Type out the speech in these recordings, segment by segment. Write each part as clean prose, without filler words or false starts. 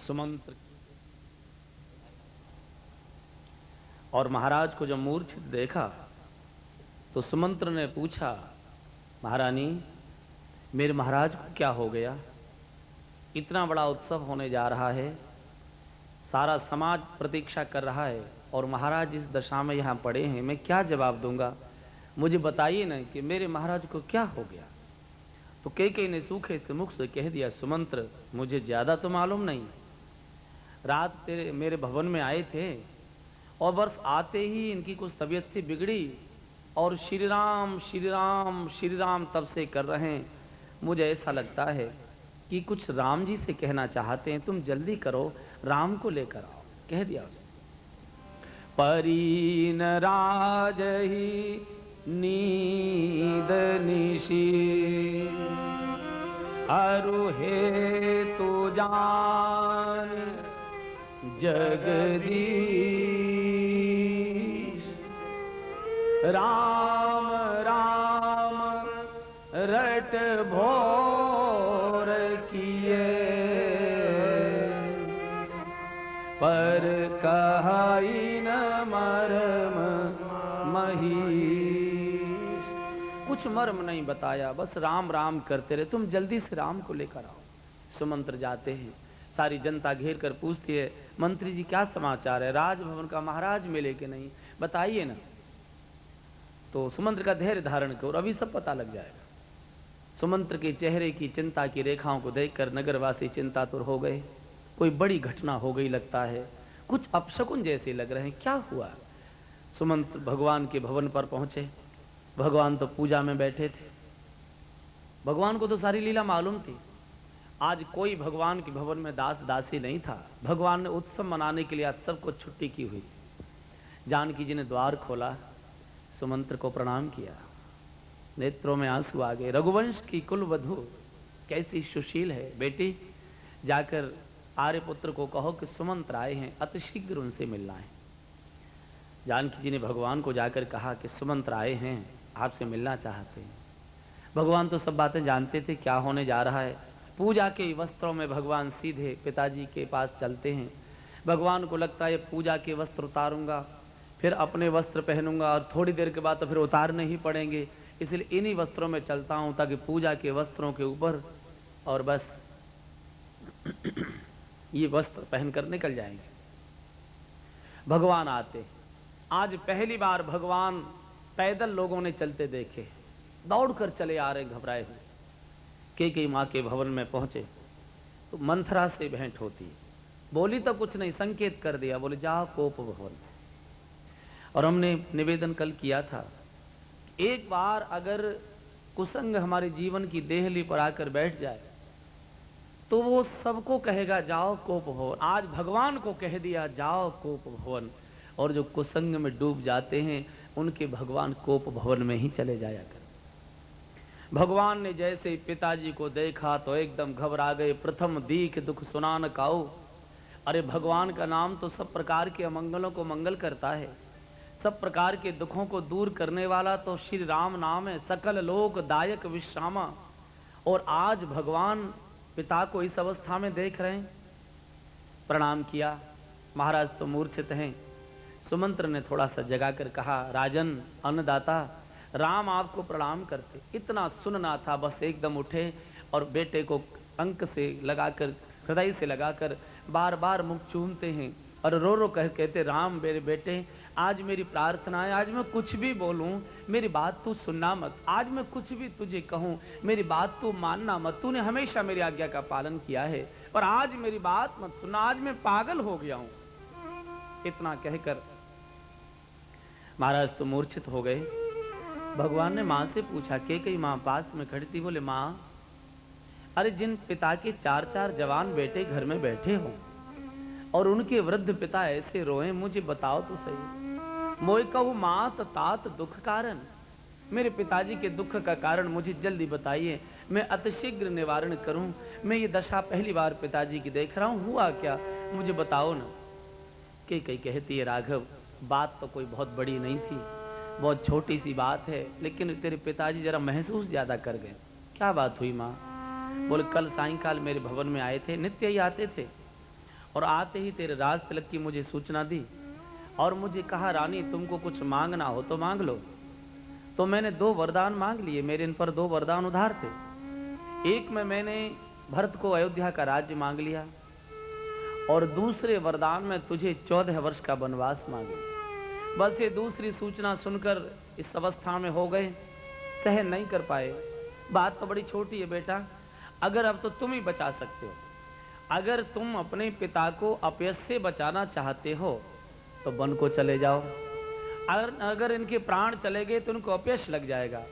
सुमंत्र और महाराज को जब मूर्छित देखा तो सुमंत्र ने पूछा, महारानी मेरे महाराज को क्या हो गया? इतना बड़ा उत्सव होने जा रहा है, सारा समाज प्रतीक्षा कर रहा है और महाराज इस दशा में यहाँ पड़े हैं, मैं क्या जवाब दूंगा? मुझे बताइए ना कि मेरे महाराज को क्या हो गया। तो कैकेयी ने सूखे से मुख से कह दिया, सुमंत्र मुझे ज्यादा तो मालूम नहीं, रात तेरे मेरे भवन में आए थे और बस आते ही इनकी कुछ तबीयत सी बिगड़ी और श्री राम श्री राम श्री राम तब से कर रहे हैं। मुझे ऐसा लगता है कि कुछ राम जी से कहना चाहते हैं, तुम जल्दी करो राम को लेकर आओ। कह दिया उसने। परीन राज ही नींद निशी अरुहे तू जान जगदीश राम राम रट भोर किए पर कहाई न मर्म महीश। कुछ मर्म नहीं बताया, बस राम राम करते रहे। तुम जल्दी से राम को लेकर आओ। सुमंत्र जाते हैं, सारी जनता घेर कर पूछती है, मंत्री जी क्या समाचार है? राजभवन का महाराज मिले कि नहीं, बताइए ना। तो सुमंत्र का धैर्य धारण करो, अभी सब पता लग जाएगा। सुमंत्र के चेहरे की चिंता की रेखाओं को देखकर नगरवासी चिंतातुर हो गए। कोई बड़ी घटना हो गई लगता है, कुछ अपशकुन जैसे लग रहे हैं, क्या हुआ? सुमंत्र भगवान के भवन पर पहुंचे। भगवान तो पूजा में बैठे थे। भगवान को तो सारी लीला मालूम थी। आज कोई भगवान के भवन में दास दासी नहीं था। भगवान ने उत्सव मनाने के लिए आज सबको छुट्टी की हुई। जानकी जी ने द्वार खोला, सुमंत्र को प्रणाम किया, नेत्रों में आंसू आ गए। रघुवंश की कुल वधू कैसी सुशील है, बेटी जाकर आर्यपुत्र को कहो कि सुमंत्र आए हैं, अतिशीघ्र उनसे मिलना है। जानकी जी ने भगवान को जाकर कहा कि सुमंत्र आए हैं, आपसे मिलना चाहते हैं। भगवान तो सब बातें जानते थे क्या होने जा रहा है। पूजा के वस्त्रों में भगवान सीधे पिताजी के पास चलते हैं। भगवान को लगता है पूजा के वस्त्र उतारूंगा, फिर अपने वस्त्र पहनूंगा और थोड़ी देर के बाद तो फिर उतारने ही पड़ेंगे, इसलिए इन्हीं वस्त्रों में चलता हूं ताकि पूजा के वस्त्रों के ऊपर और बस ये वस्त्र पहनकर निकल जाएंगे। भगवान आते। आज पहली बार भगवान पैदल लोगों ने चलते देखे, दौड़कर चले आ रहे घबराए हुए। कैकेयी माँ के भवन में पहुंचे तो मंथरा से भेंट होती है। बोली तो कुछ नहीं, संकेत कर दिया, बोले जाओ कोप भवन। और हमने निवेदन कल किया था, एक बार अगर कुसंग हमारे जीवन की देहली पर आकर बैठ जाए तो वो सबको कहेगा जाओ कोप भवन। आज भगवान को कह दिया जाओ कोप भवन, और जो कुसंग में डूब जाते हैं उनके भगवान कोप भवन में ही चले जाया कर। भगवान ने जैसे पिताजी को देखा तो एकदम घबरा गए। प्रथम दीख दुख सुनान काऊ। अरे भगवान का नाम तो सब प्रकार के अमंगलों को मंगल करता है, सब प्रकार के दुखों को दूर करने वाला तो श्री राम नाम है, सकल लोक दायक विश्रामा। और आज भगवान पिता को इस अवस्था में देख रहे हैं। प्रणाम किया, महाराज तो मूर्छित हैं। सुमंत्र ने थोड़ा सा जगाकर कहा, राजन अन्नदाता राम आपको प्रणाम करते। इतना सुनना था, बस एकदम उठे और बेटे को अंक से लगाकर, हृदय से लगाकर बार बार मुख चूमते हैं और रो रो कहते, राम मेरे बेटे आज मेरी प्रार्थना है, आज मैं कुछ भी बोलूं मेरी बात तू सुनना मत। आज मैं कुछ भी तुझे कहूं मेरी बात तू मानना मत। तूने हमेशा मेरी आज्ञा का पालन किया है और आज मेरी बात मत सुनना, आज मैं पागल हो गया हूं। इतना कहकर महाराज तो मूर्छित हो गए। भगवान ने माँ से पूछा, कैकेयी माँ पास में खड़ी थी, बोले माँ अरे जिन पिता के 4-4 जवान बेटे घर में बैठे हो और उनके वृद्ध पिता ऐसे रोए, मुझे बताओ तो सही। मोय कहूँ मात तात दुख कारण, मेरे पिताजी के दुख का कारण मुझे जल्दी बताइए, मैं अतिशीघ्र निवारण करूं। मैं ये दशा पहली बार पिताजी की देख रहा हूं, हुआ क्या मुझे बताओ ना। कैकेयी कहती है, राघव बात तो कोई बहुत बड़ी नहीं थी, बहुत छोटी सी बात है, लेकिन तेरे पिताजी जरा महसूस ज्यादा कर गए। क्या बात हुई माँ? बोले कल सायंकाल मेरे भवन में आए थे, नित्य ही आते थे, और आते ही तेरे राज तिलक की मुझे सूचना दी और मुझे कहा, रानी तुमको कुछ मांगना हो तो मांग लो। तो मैंने 2 वरदान मांग लिए। मेरे इन पर 2 वरदान उधार थे। एक में मैंने भरत को अयोध्या का राज्य मांग लिया और दूसरे वरदान में तुझे 14 वर्ष का वनवास मांग लिया। बस ये दूसरी सूचना सुनकर इस अवस्था में हो गए, सहन नहीं कर पाए। बात तो बड़ी छोटी है बेटा, अगर अब तो तुम ही बचा सकते हो। अगर तुम अपने पिता को अपयश से बचाना चाहते हो तो वन को चले जाओ। अगर इनके प्राण चले गए तो उनको अपयश लग जाएगा।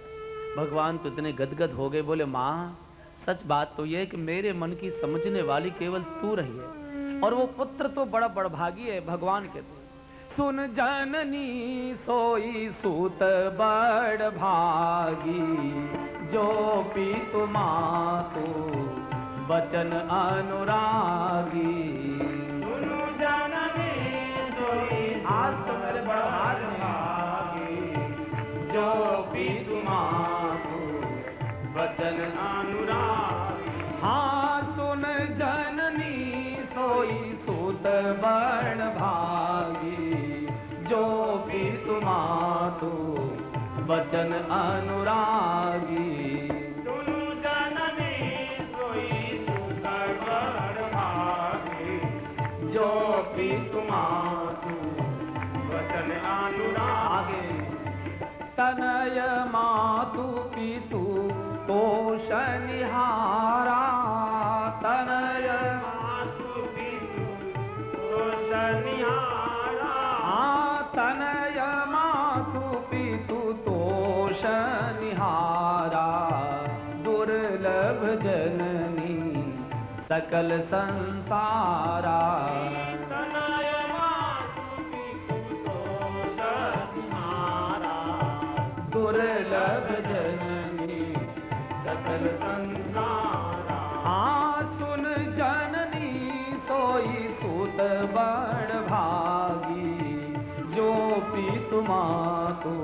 भगवान तो इतने गदगद हो गए, बोले माँ सच बात तो यह है कि मेरे मन की समझने वाली केवल तू रही है, और वो पुत्र तो बड़ा बड़भागी है। भगवान कहते सुन जननी सोई सूत बड़ भागी, जो पीतु मातु बचन अनुरागी। सुनु जननी सोई आज तो मेरे बड़ा भागी, जो पीतु मातु बचन अनुरागी। हाँ सुन जननी सोई सूत बड़ भागी, जो पीतु मातु बचन अनुरागी। सुनु जननी सोई सूत बड़ भागी, जो पीतु मातु वचन अनुरागी। तनय मातु पितु तोष निहारा, तनय मातु पितु तोष निहारा। तनय मातु पितु तोष निहारा, दुर्लभ जननी सकल संसारा। तनय मातु पितु तोष निहारा, दुर्लभ जननी सकल संसारा। सुन जननी सोई सूत बड़ भागी, जो पीतु मातु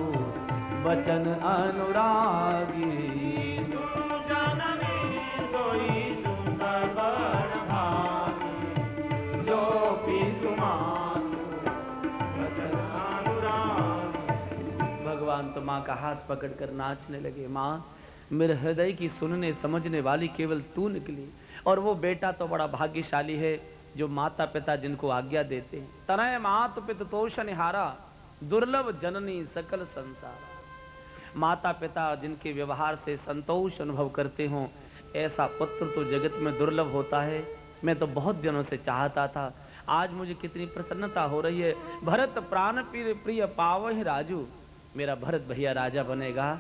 बचन अनुरागी। सुनु जननी सोई सूत बड़ भागी, जो पीतु मातु वचन अनुरागी। भगवान तो माँ का हाथ पकड़कर नाचने लगे। माँ मेरे हृदय की सुनने समझने वाली केवल तू निकली, और वो बेटा तो बड़ा भाग्यशाली है जो माता पिता जिनको आज्ञा देते हैं। तनय मातु पितु तोष निहारा, दुर्लभ जननी सकल संसार। माता पिता जिनके व्यवहार से संतोष अनुभव करते हों, ऐसा पुत्र तो जगत में दुर्लभ होता है। मैं तो बहुत दिनों से चाहता था, आज मुझे कितनी प्रसन्नता हो रही है। भरत प्राण प्रिय पावहि राजू, मेरा भरत भैया राजा बनेगा।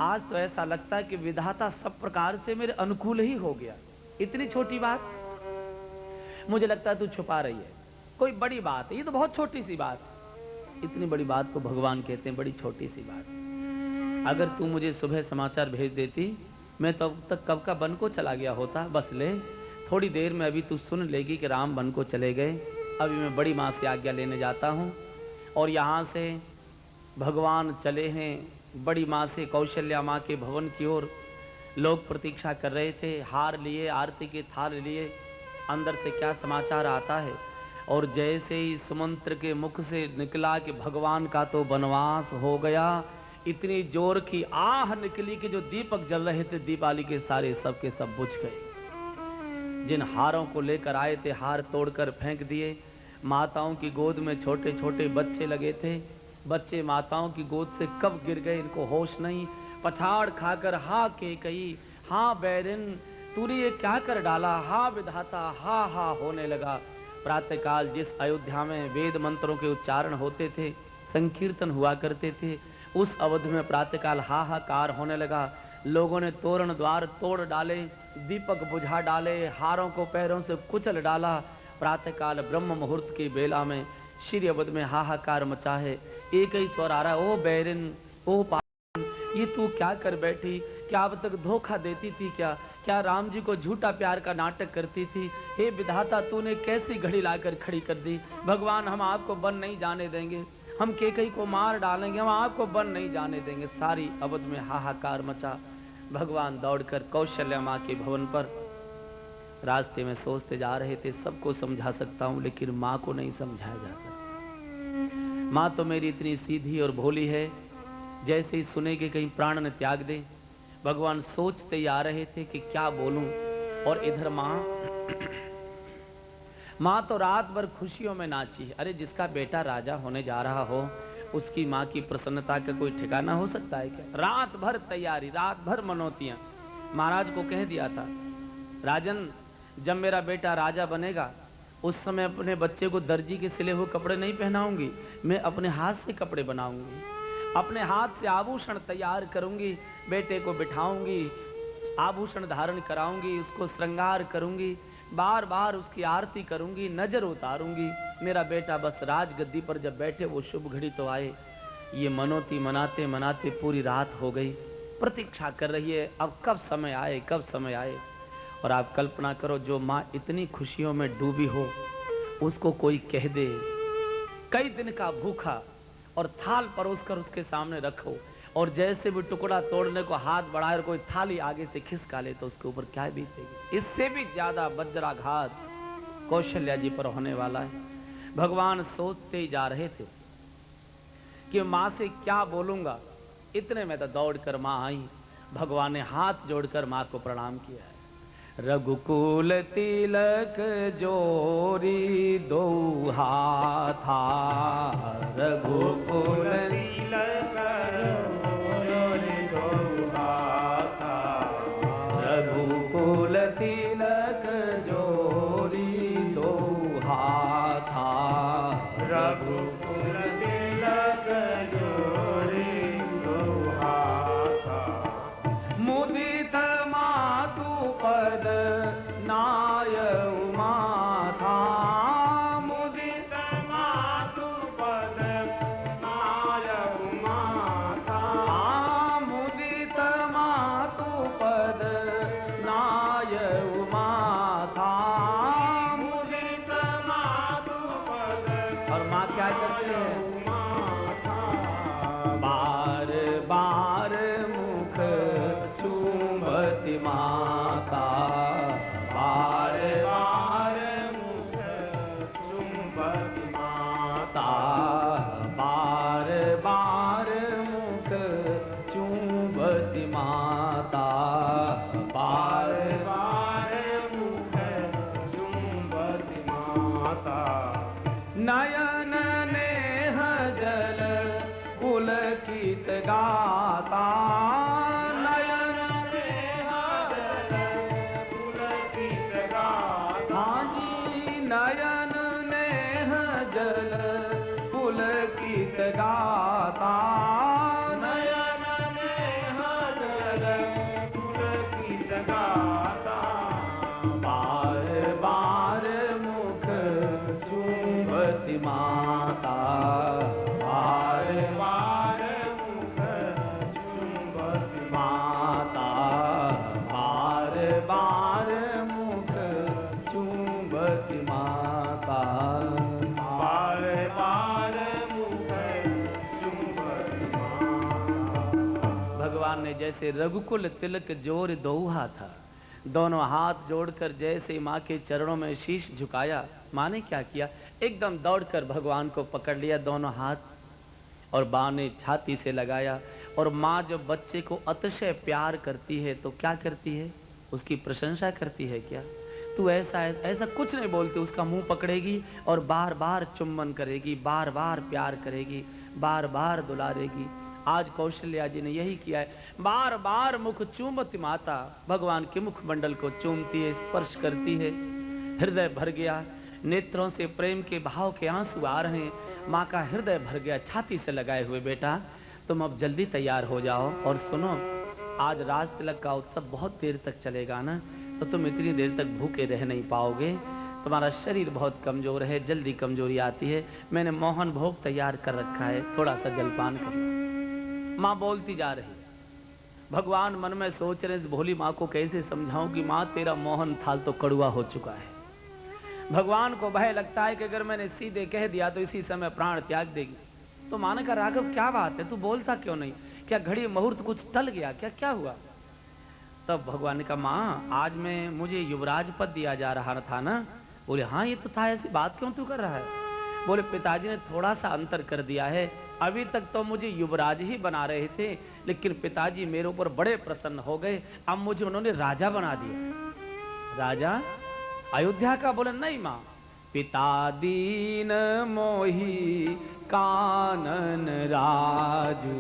आज तो ऐसा लगता है कि विधाता सब प्रकार से मेरे अनुकूल ही हो गया। इतनी छोटी बात मुझे लगता है तू छुपा रही है, कोई बड़ी बात है, ये तो बहुत छोटी सी बात। इतनी बड़ी बात को भगवान कहते हैं बड़ी छोटी सी बात। अगर तू मुझे सुबह समाचार भेज देती, मैं तो अब तक कब का वन को चला गया होता। बस ले, थोड़ी देर में अभी तू सुन लेगी कि राम वन को चले गए। अभी मैं बड़ी माँ से आज्ञा लेने जाता हूँ, और यहाँ से भगवान चले हैं बड़ी माँ से कौशल्या माँ के भवन की ओर। लोग प्रतीक्षा कर रहे थे, हार लिए, आरती के थाल लिए, अंदर से क्या समाचार आता है। और जैसे ही सुमंत्र के मुख से निकला कि भगवान का तो वनवास हो गया, इतनी जोर की आह निकली कि जो दीपक जल रहे थे दीपावली के सारे सब के सब बुझ गए। जिन हारों को लेकर आए थे हार तोड़कर फेंक दिए। माताओं की गोद में छोटे छोटे बच्चे लगे थे, बच्चे माताओं की गोद से कब गिर गए इनको होश नहीं। पछाड़ खाकर हा के कही, हा बैरिन तूने ये क्या कर डाला, हा विधाता, हा हा होने लगा। प्रातःकाल जिस अयोध्या में वेद मंत्रों के उच्चारण होते थे, संकीर्तन हुआ करते थे, उस अवधि में प्रातःकाल हाहाकार होने लगा। लोगों ने तोरण द्वार तोड़ डाले, दीपक बुझा डाले, हारों को पैरों से कुचल डाला। प्रातःकाल ब्रह्म मुहूर्त की बेला में श्री अवध में हाहाकार मचा है। एक ही स्वर आ रहा है, ओ बैरिन, ओ पावन, ये तू क्या कर बैठी? क्या अब तक धोखा देती थी क्या? क्या राम जी को झूठा प्यार का नाटक करती थी? हे विधाता, तूने कैसी घड़ी लाकर खड़ी कर दी। भगवान हम आपको वन नहीं जाने देंगे, हम केकई को मार डालेंगे, हम आपको वन नहीं जाने देंगे। सारी अवध में हाहाकार मचा। भगवान दौड़कर कौशल्या माँ के भवन पर रास्ते में सोचते जा रहे थे, सबको समझा सकता हूं लेकिन माँ को नहीं समझाया जा सकता। माँ तो मेरी इतनी सीधी और भोली है, जैसे ही सुनेगी कहीं प्राण न त्याग दे। भगवान सोचते ही आ रहे थे कि क्या बोलूं, और इधर माँ तो रात भर खुशियों में नाची। अरे जिसका बेटा राजा होने जा रहा हो, उसकी माँ की प्रसन्नता का कोई ठिकाना हो सकता है क्या? रात भर तैयारी, रात भर मनोतियां। महाराज को कह दिया था, राजन जब मेरा बेटा राजा बनेगा उस समय अपने बच्चे को दर्जी के सिले हुए कपड़े नहीं पहनाऊंगी, मैं अपने हाथ से कपड़े बनाऊंगी, अपने हाथ से आभूषण तैयार करूंगी, बेटे को बिठाऊंगी, आभूषण धारण कराऊंगी, उसको श्रृंगार करूंगी, बार बार उसकी आरती करूंगी, नजर उतारूंगी। मेरा बेटा बस राजगद्दी पर जब बैठे वो शुभ घड़ी तो आए। ये मनोती मनाते मनाते पूरी रात हो गई, प्रतीक्षा कर रही है अब कब समय आए, कब समय आए। और आप कल्पना करो, जो माँ इतनी खुशियों में डूबी हो, उसको कोई कह दे कई दिन का भूखा और थाल परोसकर उसके सामने रखो, और जैसे भी टुकड़ा तोड़ने को हाथ बढ़ाए और कोई थाली आगे से खिसका ले तो उसके ऊपर क्या बीतेगी। इससे भी ज्यादा वज्राघात कौशल्या जी पर होने वाला है। भगवान सोचते ही जा रहे थे कि माँ से क्या बोलूंगा। इतने में तो दौड़कर माँ आई। भगवान ने हाथ जोड़कर माँ को प्रणाम किया है। रघुकुल तिलक जोरी दो हाथा, रघुकुल तिलक जोरी दो हाथा, रघुकुल तिलक जोरी दो हाथा, रघुकुल तिलक जोरी दो हाथा, मुदित मातु पद नाय उमाथा, मुदित मातु पद नाय उमाथा, मुदित मातु पद नाय उमाथा, मुदित मातु पद और माँ क्या करती है? उमाथा, बार बार मुख चूमती माता, बार बार मुख चुंबती माता, बार बार मुख चूमती माता, बार बार मुख चुंबती माता, नयन नेह जल पुलकित गाता, नयन नेह जल पुलकित गाथा, हाँ जी, नयन नेह जल पुलकित गाता, नयन नेह जल पुलकित गाथा, बार बार मुख चूमती माता, बार बार मुख चुंबती माता, बार बार मुख चूमती माता, बार बार मुख चुंबती माता। भगवान ने जैसे रघुकुल तिलक जोर दोहा था, दोनों हाथ जोड़कर जैसे माँ के चरणों में शीश झुकाया। माँ ने क्या किया? एकदम दौड़कर भगवान को पकड़ लिया दोनों हाथ, और माँ ने छाती से लगाया। और माँ जब बच्चे को अतिशय प्यार करती है तो क्या करती है? उसकी प्रशंसा करती है क्या? तू ऐसा है, ऐसा कुछ नहीं बोलती, उसका मुंह पकड़ेगी और बार बार चुम्बन करेगी, बार बार प्यार करेगी, बार बार दुलारेगी। आज कौशल्या जी ने यही किया है, बार बार मुख चूमती माता, भगवान के मुख मंडल को चूमती है, स्पर्श करती है। हृदय भर गया, नेत्रों से प्रेम के भाव के आंसू आ रहे हैं। माँ का हृदय भर गया, छाती से लगाए हुए, बेटा तुम अब जल्दी तैयार हो जाओ। और सुनो, आज राज तिलक का उत्सव बहुत देर तक चलेगा ना, तो तुम इतनी देर तक भूखे रह नहीं पाओगे, तुम्हारा शरीर बहुत कमजोर है, जल्दी कमजोरी आती है। मैंने मोहन भोग तैयार कर रखा है, थोड़ा सा जलपान करो। माँ बोलती जा रही। भगवान मन में सोच रहे, इस भोली माँ को कैसे समझाऊं कि माँ तेरा मोहन थाल तो कड़वा हो चुका है। भगवान को भय लगता है कि अगर मैंने सीधे कह दिया तो इसी समय प्राण त्याग देगी। तो माँ ने कहा, राघव क्या बात है, तू बोलता क्यों नहीं? क्या घड़ी मुहूर्त कुछ टल गया क्या? क्या हुआ? तब भगवान ने कहा, माँ आज मुझे युवराज पद दिया जा रहा था ना। बोले हाँ ये तो था, ऐसी बात क्यों तू कर रहा है? बोले पिताजी ने थोड़ा सा अंतर कर दिया है, अभी तक तो मुझे युवराज ही बना रहे थे, लेकिन पिताजी मेरे ऊपर बड़े प्रसन्न हो गए, अब मुझे उन्होंने राजा बना दिया। राजा अयोध्या का? बोले नहीं माँ, पिता दीन मोही कानन राजू,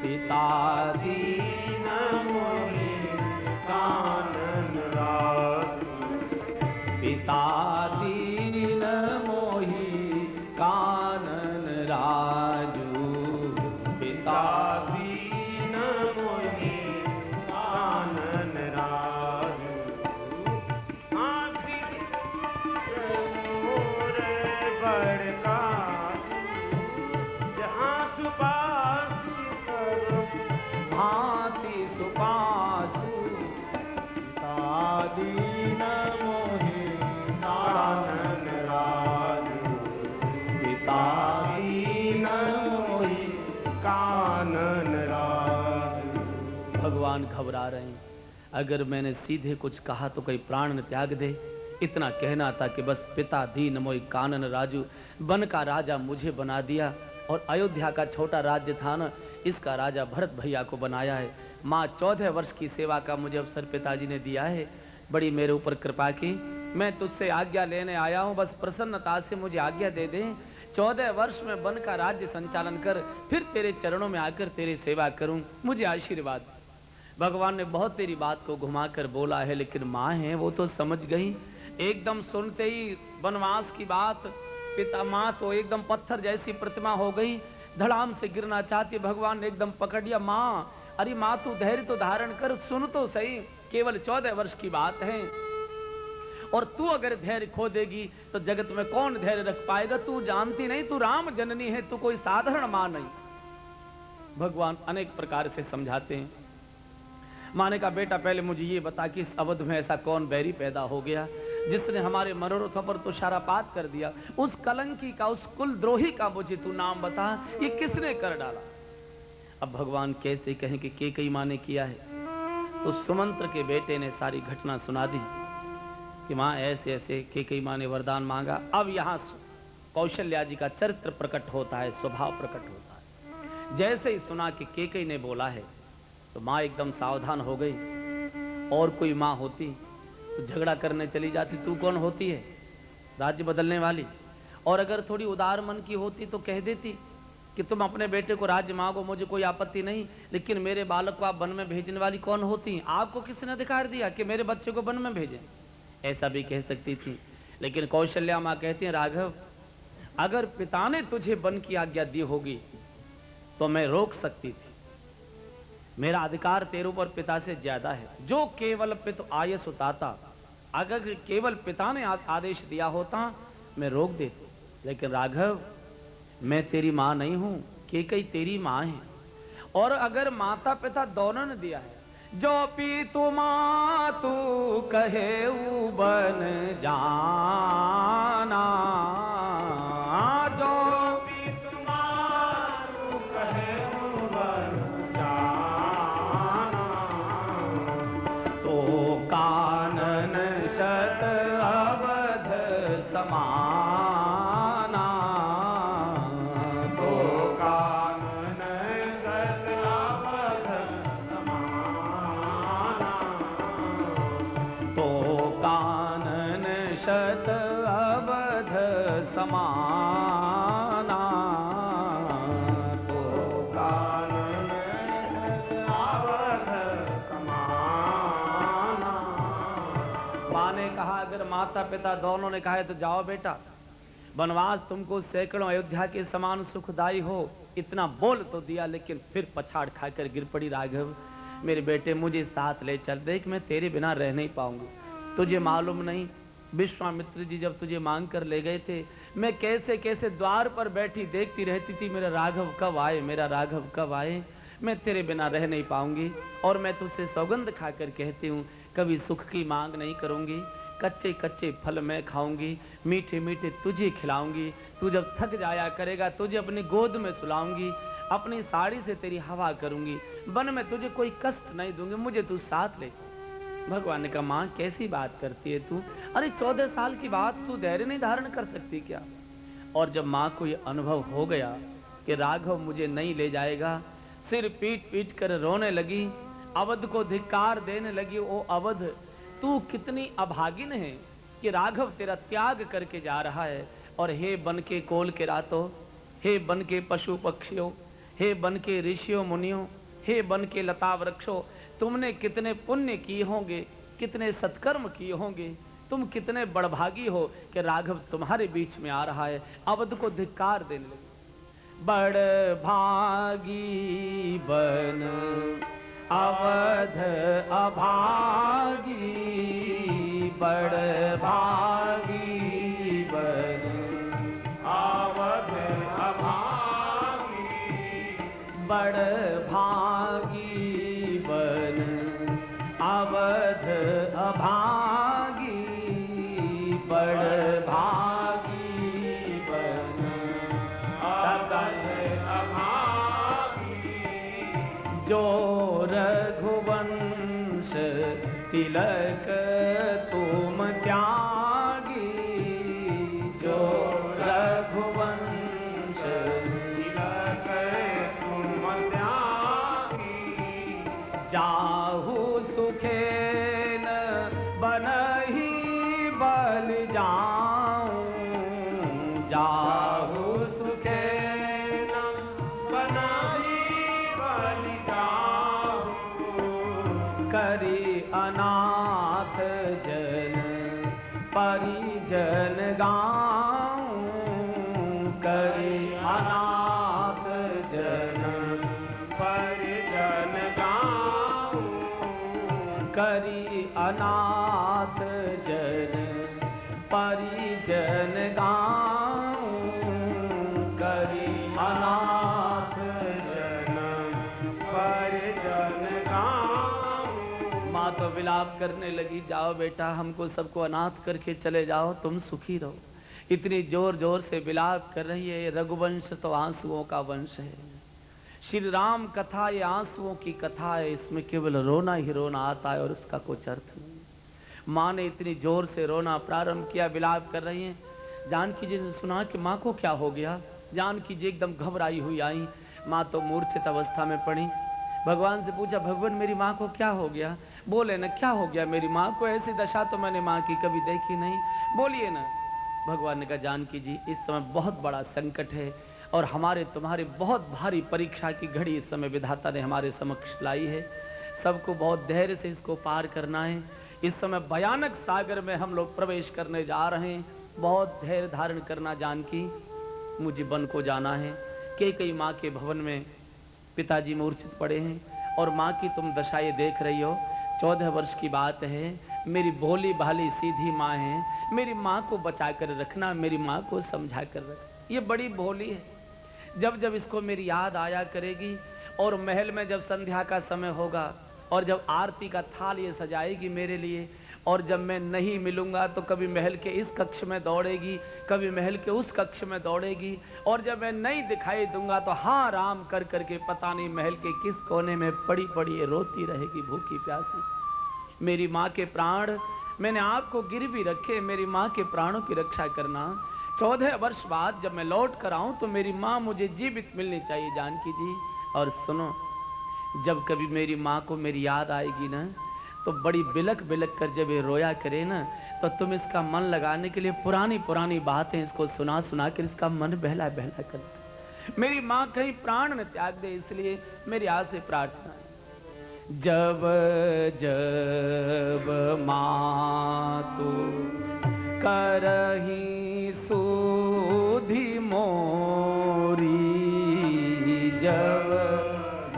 पिता दीन मोही कानन राजू, पिता दीन मोही कानन राजू, पिता दीन मोही कानन राजू। हाथी मोर बड़का जहाँ सुपासी सब भांति सुपासु, पिता दीन मोहि कानन राजू, पिता दीन मोहि कानन राजू। भगवान घबरा रहे हैं, अगर मैंने सीधे कुछ कहा तो कहीं प्राण न त्याग दे। इतना कहना था कि बस पिता दीन मोहि कानन राजू, वन का राजा मुझे बना दिया, और अयोध्या का छोटा राज्य था ना, इसका राजा भरत भैया को बनाया है। माँ 14 वर्ष की सेवा का मुझे अवसर पिताजी ने दिया है, बड़ी मेरे ऊपर कृपा की। मैं तुझसे आज्ञा लेने आया हूँ, बस प्रसन्नता से मुझे आज्ञा दे दे। 14 वर्ष में वन का राज्य संचालन कर, फिर तेरे चरणों में आकर तेरी सेवा करूं, मुझे आशीर्वाद। भगवान ने बहुत तेरी बात को घुमाकर बोला है, लेकिन माँ है वो तो समझ गई। एकदम सुनते ही वनवास की बात, पिता माँ तो एकदम पत्थर जैसी प्रतिमा हो गई, धड़ाम से गिरना चाहती। भगवान ने एकदम पकड़ लिया। माँ, अरे माँ तू धैर्य तो धारण कर, सुन तो सही, केवल 14 वर्ष की बात है, और तू अगर धैर्य खो देगी तो जगत में कौन धैर्य रख पाएगा? तू जानती नहीं, तू राम जननी है, तू कोई साधारण मां नहीं। भगवान अनेक प्रकार से समझाते हैं। माँ ने कहा, बेटा पहले मुझे ये बता कि इस अवध में ऐसा कौन बैरी पैदा हो गया जिसने हमारे मनोरथों पर तुषारापात कर दिया? उस कलंकी का, उस कुलद्रोही का मुझे तू नाम बता, ये किसने कर डाला? अब भगवान कैसे कहें कि केकई माँ ने किया है? तो सुमंत्र के बेटे ने सारी घटना सुना दी कि माँ ऐसे ऐसे केकई माँ ने वरदान मांगा। अब यहाँ कौशल्या जी का चरित्र प्रकट होता है, स्वभाव प्रकट होता है। जैसे ही सुना कि केकई ने बोला है तो माँ एकदम सावधान हो गई। और कोई माँ होती तो झगड़ा करने चली जाती, तू कौन होती है राज्य बदलने वाली? और अगर थोड़ी उदार मन की होती तो कह देती कि तुम अपने बेटे को राज्य मांगो, मुझे कोई आपत्ति नहीं, लेकिन मेरे बालक को आप वन में भेजने वाली कौन होती? आपको किसने अधिकार दिया कि मेरे बच्चे को वन में भेजें? ऐसा भी कह सकती थी। लेकिन कौशल्या माँ कहती है, राघव अगर पिता ने तुझे वन की आज्ञा दी होगी तो मैं रोक सकती थी, मेरा अधिकार तेरे ऊपर पिता से ज्यादा है। जो केवल पिता आय सुताता, अगर केवल पिता ने आदेश दिया होता मैं रोक देती, लेकिन राघव मैं तेरी माँ नहीं हूं, केकई तेरी माँ है। और अगर माता पिता दोनों ने दिया है, जो पी तू माँ तू कहे बन जाना, जो पी तू माँ तू कहे बन जाना, तो कानन शत अवध समाना, तो कानन शत अवध समाना, तो कानन शत अवध समाना, तो कानन शत अवध समाना। माँ ने कहा, अगर माता पिता दोनों ने कहा है तो जाओ बेटा, वनवास तुमको सैकड़ों अयोध्या के समान सुखदायी हो। इतना बोल तो दिया, लेकिन फिर पछाड़ खाकर गिर पड़ी। राघव मेरे बेटे मुझे साथ ले चल, देख मैं तेरे बिना रह नहीं पाऊंगी। तुझे मालूम नहीं, विश्वामित्र जी जब तुझे मांग कर ले गए थे, मैं कैसे कैसे द्वार पर बैठी देखती रहती थी, मेरा राघव कब आए, मेरा राघव कब आए। मैं तेरे बिना रह नहीं पाऊंगी, और मैं तुझसे सौगंध खाकर कहती हूँ कभी सुख की मांग नहीं करूंगी, कच्चे कच्चे फल मैं खाऊंगी, मीठे मीठे तुझे खिलाऊंगी, तू जब थक जाया करेगा तुझे अपनी गोद में सुलाऊंगी। अपनी साड़ी से तेरी हवा करूंगी, वन में तुझे कोई कष्ट नहीं दूंगी, मुझे तू साथ ले जा। भगवान ने कहा माँ कैसी बात करती है तू, अरे 14 साल की बात, तू धैर्य नहीं धारण कर सकती क्या? और जब माँ को ये अनुभव हो गया कि राघव मुझे नहीं ले जाएगा, सिर पीट पीट कर रोने लगी, अवध को धिक्कार देने लगी। ओ अवध, तू कितनी अभागिन है कि राघव तेरा त्याग करके जा रहा है। और हे बन के कोल के रातों, हे बन के पशु पक्षियों, हे बन के ऋषियों मुनियों, हे बन के लता वृक्षों, तुमने कितने पुण्य किए होंगे, कितने सत्कर्म किए होंगे, तुम कितने बड़भागी हो कि राघव तुम्हारे बीच में आ रहा है। अवध को धिक्कार देने लगे। बड़ भागी बन अवध अभागी, बड़ भागी बन अवध अभागी, बड़ भागी बन अवध अभागी, बड़ भागी बन अवध अभागी, जो रघुवंश तिलक तुम त्यागी, जो रघुवंश तिलक तुम त्यागी, जाहु सुखेन बनहि बल जाऊं, जाहु सुखेन बनाई बलि जाऊं, करी अनाथ जन परिजन गाऊं, करी अनाथ जन परिजन गाऊं, करी अनाथ जन परिजन गाऊं, करी अनाथ जन परिजन गाऊं। माँ तो विलाप करने लगी, जाओ बेटा हमको सबको अनाथ करके चले जाओ, तुम सुखी रहो। इतनी जोर जोर से विलाप कर रही है। रघुवंश तो आंसुओं का वंश है, श्री राम कथा ये आंसुओं की कथा है, इसमें केवल रोना ही रोना आता है और उसका कुछ अर्थ नहीं। माँ ने इतनी जोर से रोना प्रारंभ किया, विलाप कर रही हैं। जानकी जी ने सुना कि माँ को क्या हो गया। जानकी जी एकदम घबराई हुई आई, माँ तो मूर्छित अवस्था में पड़ी। भगवान से पूछा, भगवान मेरी माँ को क्या हो गया? बोले ना क्या हो गया मेरी माँ को, ऐसी दशा तो मैंने माँ की कभी देखी नहीं, बोलिए ना। भगवान ने कहा, जानकी जी इस समय बहुत बड़ा संकट है और हमारे तुम्हारे बहुत भारी परीक्षा की घड़ी इस समय विधाता ने हमारे समक्ष लाई है। सबको बहुत धैर्य से इसको पार करना है। इस समय भयानक सागर में हम लोग प्रवेश करने जा रहे हैं, बहुत धैर्य धारण करना जानकी। मुझे वन को जाना है। कई माँ के भवन में पिताजी मूर्छित पड़े हैं और माँ की तुम दशा ये देख रही हो। 14 वर्ष की बात है, मेरी भोली भाली सीधी माँ है, मेरी माँ को बचा कर रखना, मेरी माँ को समझा कर रखना। ये बड़ी भोली है, जब जब इसको मेरी याद आया करेगी और महल में जब संध्या का समय होगा और जब आरती का थाल ये सजाएगी मेरे लिए, और जब मैं नहीं मिलूंगा तो कभी महल के इस कक्ष में दौड़ेगी, कभी महल के उस कक्ष में दौड़ेगी, और जब मैं नहीं दिखाई दूंगा तो हाँ राम कर करके पता नहीं महल के किस कोने में पड़ी पड़ी रोती रहेगी भूखी प्यासी। मेरी माँ के प्राण मैंने आपको गिरवी रखे, मेरी माँ के प्राणों की रक्षा करना। 14 वर्ष बाद जब मैं लौट कर आऊं तो मेरी माँ मुझे जीवित मिलनी चाहिए जानकी जी। और सुनो, जब कभी मेरी माँ को मेरी याद आएगी ना तो बड़ी बिलक बिलक कर जब ये रोया करे ना तो तुम इसका मन लगाने के लिए पुरानी पुरानी बातें इसको सुना सुना कर इसका मन बहला बहला कर। मेरी माँ कहीं प्राण न त्याग दे, इसलिए मेरी आज से प्रार्थना है। जब जब माँ तू करही सुधि मोरी, जब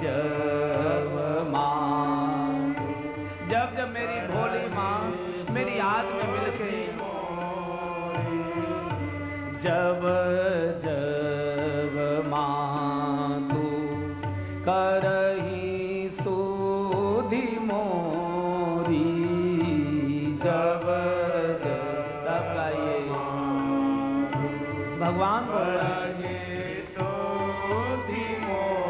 जब माँ, जब जब मेरी भोली माँ मेरी याद में मिल गई, जब जब माँ तू करही सुधि मोरी, जब जब सब गाइए भगवान सुधि मोरी,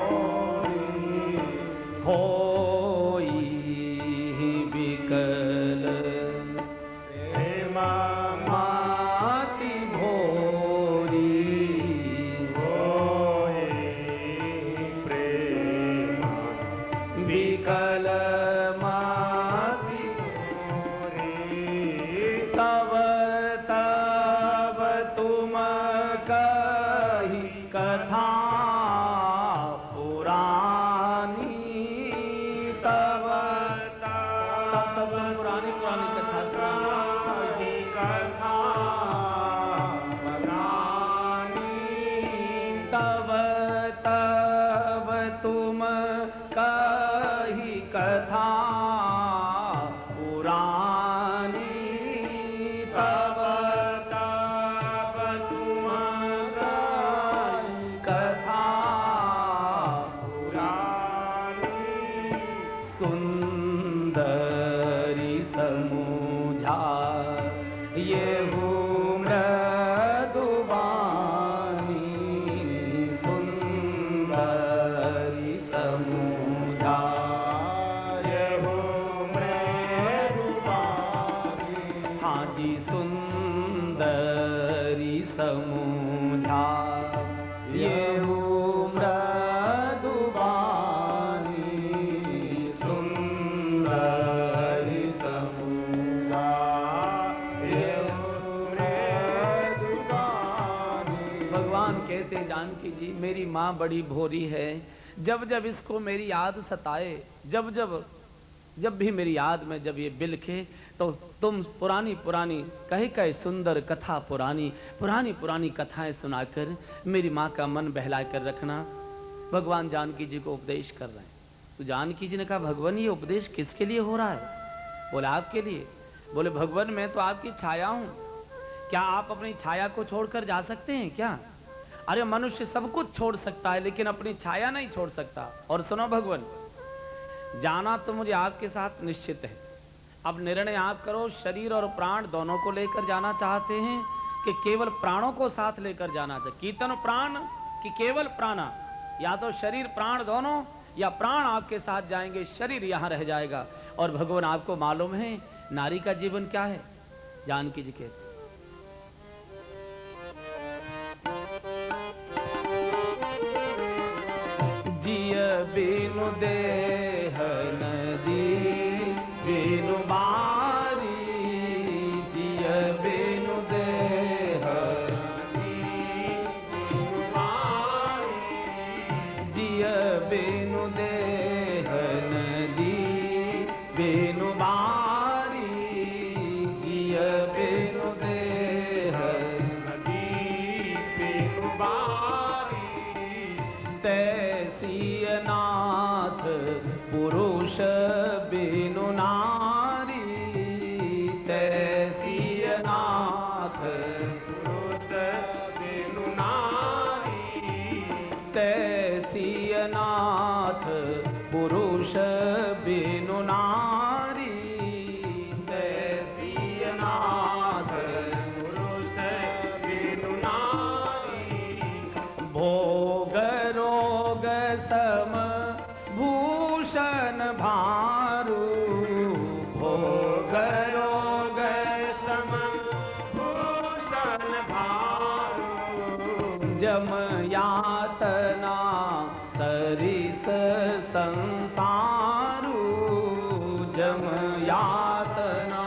जी सुंदरी समूझा ये मृदुबानी सुंदरी समूझा ये मृदुबानी। भगवान कहते जानकी जी मेरी माँ बड़ी भोरी है, जब जब इसको मेरी याद सताए, जब भी मेरी याद में जब ये बिलखे तो तुम पुरानी पुरानी कहे सुंदर कथा पुरानी कथाएं सुनाकर मेरी माँ का मन बहला कर रखना। भगवान जानकी जी को उपदेश कर रहे हैं। तो जानकी जी ने कहा भगवान ये उपदेश किसके लिए हो रहा है? बोले आपके लिए। बोले भगवान मैं तो आपकी छाया हूं, क्या आप अपनी छाया को छोड़कर जा सकते हैं क्या? अरे मनुष्य सब कुछ छोड़ सकता है लेकिन अपनी छाया नहीं छोड़ सकता। और सुनो भगवान, जाना तो मुझे आपके साथ निश्चित है, अब निर्णय आप करो, शरीर और प्राण दोनों को लेकर जाना चाहते हैं कि केवल प्राणों को साथ लेकर जाना चाहिए? कीर्तन प्राण कि केवल प्राणा, या तो शरीर प्राण दोनों, या प्राण आपके साथ जाएंगे, शरीर यहां रह जाएगा। और भगवान आपको मालूम है नारी का जीवन क्या है? जानकी जी कहते जिय बिनु देह नदी बिनु बारी, जिय बिनु देह बिनु बारी, जिय बिनु देह नदी बिनु बारी, जिय बिनु देह नदी बिनु बारी। तैसी नाथ पुरुष बिनु नारी, तैसी नाथ पुरुष बिनु नारी, तैसी नाथ पुरुष बिनु नारी, तैसी नाथ पुरुष बिनु नारी। भोग रोग सम भूषण भारू, भोग रोग सम भूषण भारू, जम यातना सरिस संसारू, जम यातना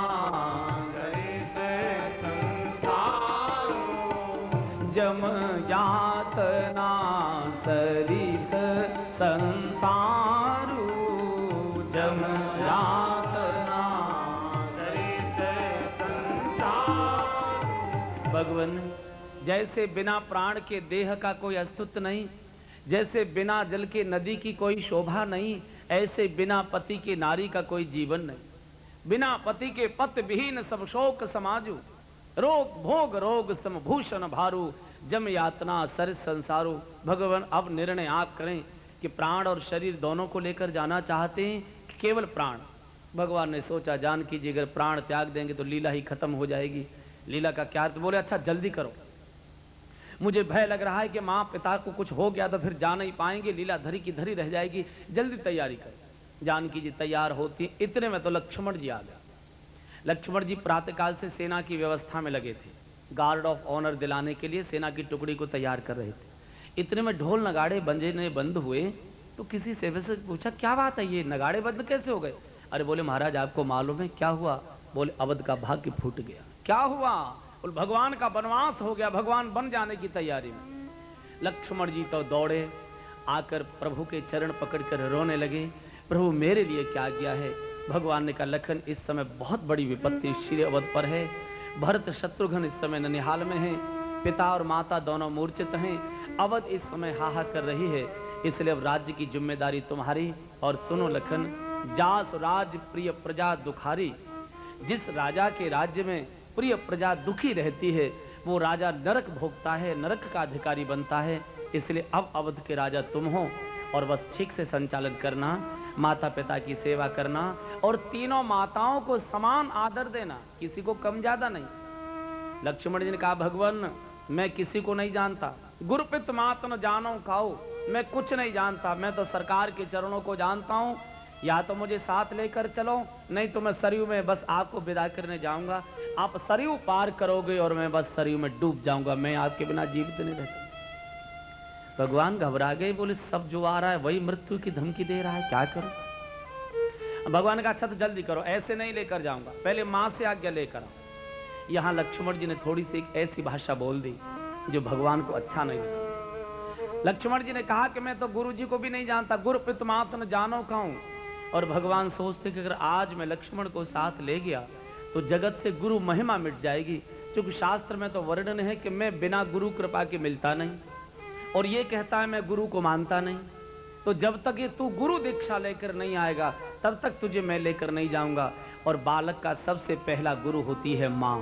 सरिस संसारू, जम यातना सरिस संसारू, जम यातना सरिस संसारू। भगवान जैसे बिना प्राण के देह का कोई अस्तित्व नहीं, जैसे बिना जल के नदी की कोई शोभा नहीं, ऐसे बिना पति के नारी का कोई जीवन नहीं। बिना पति के पत विहीन सब शोक समाजू, रोग भोग रोग समभूषण भारू, जम यातना सर संसारू। भगवान अब निर्णय आप करें कि प्राण और शरीर दोनों को लेकर जाना चाहते हैं कि केवल प्राण? भगवान ने सोचा जानकी जी अगर प्राण त्याग देंगे तो लीला ही खत्म हो जाएगी। लीला का क्या अर्थ? बोले अच्छा जल्दी करो, मुझे भय लग रहा है कि माँ पिता को कुछ हो गया तो फिर जा नहीं पाएंगे, लीला धरी की धरी रह जाएगी, जल्दी तैयारी कर। जानकी जी तैयार होती, इतने में तो लक्ष्मण जी आ गए। लक्ष्मण जी प्रातःकाल से सेना की व्यवस्था में लगे थे, गार्ड ऑफ ऑनर दिलाने के लिए सेना की टुकड़ी को तैयार कर रहे थे। इतने में ढोल नगाड़े बंजने बंद हुए तो किसी सेवक से पूछा क्या बात है, ये नगाड़े बंद कैसे हो गए? अरे बोले महाराज आपको मालूम है क्या हुआ? बोले अवध का भाग्य फूट गया। क्या हुआ? बोले भगवान का वनवास हो गया, भगवान बन जाने की तैयारी में। लक्ष्मण जी तो दौड़े आकर प्रभु के चरण पकड़कर रोने लगे, प्रभु मेरे लिए क्या किया है? भगवान ने कहा लखन इस समय बहुत बड़ी विपत्ति श्री अवध पर है, भरत शत्रुघ्न इस समय ननिहाल में हैं, पिता और माता दोनों मूर्छित हैं, अवध इस समय हाहा कर रही है, इसलिए अब राज्य की जिम्मेदारी तुम्हारी। और सुनो लखन, जास राज प्रिय प्रजा दुखारी, जिस राजा के राज्य में प्रिय प्रजा दुखी रहती है वो राजा नरक भोगता है, नरक का अधिकारी बनता है। इसलिए अब अवध के राजा तुम हो और बस ठीक से संचालन करना, माता पिता की सेवा करना और तीनों माताओं को समान आदर देना, किसी को कम ज्यादा नहीं। लक्ष्मण जी ने कहा भगवान मैं किसी को नहीं जानता, गुरपित मात न जानो खाओ, मैं कुछ नहीं जानता, मैं तो सरकार के चरणों को जानता हूँ, या तो मुझे साथ लेकर चलो नहीं तो मैं सरयू में बस आपको विदा करने जाऊंगा। आप सरयू पार करोगे और मैं बस सरयू में डूब जाऊंगा, मैं आपके बिना जीवित नहीं रह सकता। भगवान घबरा गए, बोले सब जो आ रहा है वही मृत्यु की धमकी दे रहा है, क्या करूं। भगवान का अच्छा तो जल्दी करो, ऐसे नहीं लेकर जाऊंगा, पहले मां से आज्ञा लेकर आओ। यहां लक्ष्मण जी ने थोड़ी सी एक ऐसी भाषा बोल दी जो भगवान को अच्छा नहीं लगा। लक्ष्मण जी ने कहा कि मैं तो गुरु जी को भी नहीं जानता, गुरु पितमात न जानो कहूं। और भगवान सोचते कि अगर आज मैं लक्ष्मण को साथ ले गया तो जगत से गुरु महिमा मिट जाएगी, क्योंकि शास्त्र में तो वर्णन है कि मैं बिना गुरु कृपा के मिलता नहीं, और ये कहता है मैं गुरु को मानता नहीं। तो जब तक ये तू गुरु दीक्षा लेकर नहीं आएगा तब तक तुझे मैं लेकर नहीं जाऊंगा। और बालक का सबसे पहला गुरु होती है मां,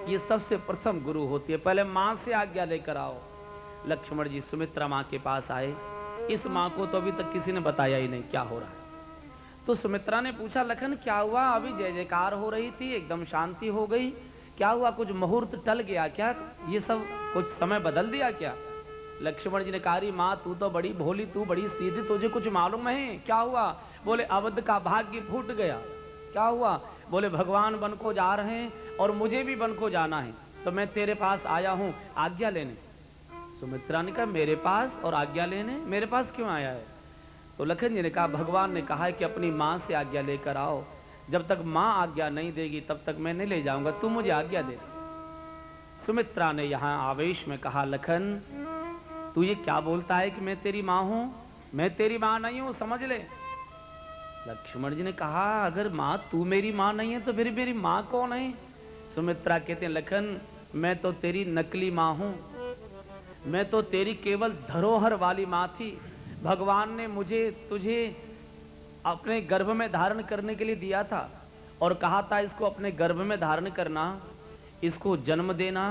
ये सबसे प्रथम गुरु होती है, पहले मां से आज्ञा लेकर आओ। लक्ष्मण जी सुमित्रा मां के पास आए। इस मां को तो अभी तक किसी ने बताया ही नहीं क्या हो रहा है। तो सुमित्रा ने पूछा, लखन क्या हुआ, अभी जय जयकार हो रही थी एकदम शांति हो गई, क्या हुआ, कुछ मुहूर्त टल गया क्या, ये सब कुछ समय बदल दिया क्या। लक्ष्मण जी ने कहा, माँ तू तो बड़ी भोली, तू बड़ी सीधी, तुझे कुछ मालूम है क्या हुआ। बोले अवध का भाग्य फूट गया। क्या हुआ। बोले भगवान वन को जा रहे हैं और मुझे भी वन को जाना है, तो मैं तेरे पास आया हूं आज्ञा लेने। सुमित्रा ने कहा मेरे पास और आज्ञा लेने, मेरे पास क्यों आया है। तो लखन जी ने कहा भगवान ने कहा है कि अपनी मां से आज्ञा लेकर आओ, जब तक मां आज्ञा नहीं देगी तब तक मैं नहीं ले जाऊंगा, तू मुझे आज्ञा दे। सुमित्रा ने यहां आवेश में कहा, लखन तू ये क्या बोलता है कि मैं तेरी मां हूं, मैं तेरी मां नहीं हूं, समझ ले। लक्ष्मण जी ने कहा अगर मां तू मेरी मां नहीं है तो फिर मेरी मां कौन है। सुमित्रा कहते हैं लखन मैं तो तेरी नकली मां हूं, मैं तो तेरी केवल धरोहर वाली मां थी। भगवान ने मुझे तुझे अपने गर्भ में धारण करने के लिए दिया था और कहा था इसको अपने गर्भ में धारण करना, इसको जन्म देना,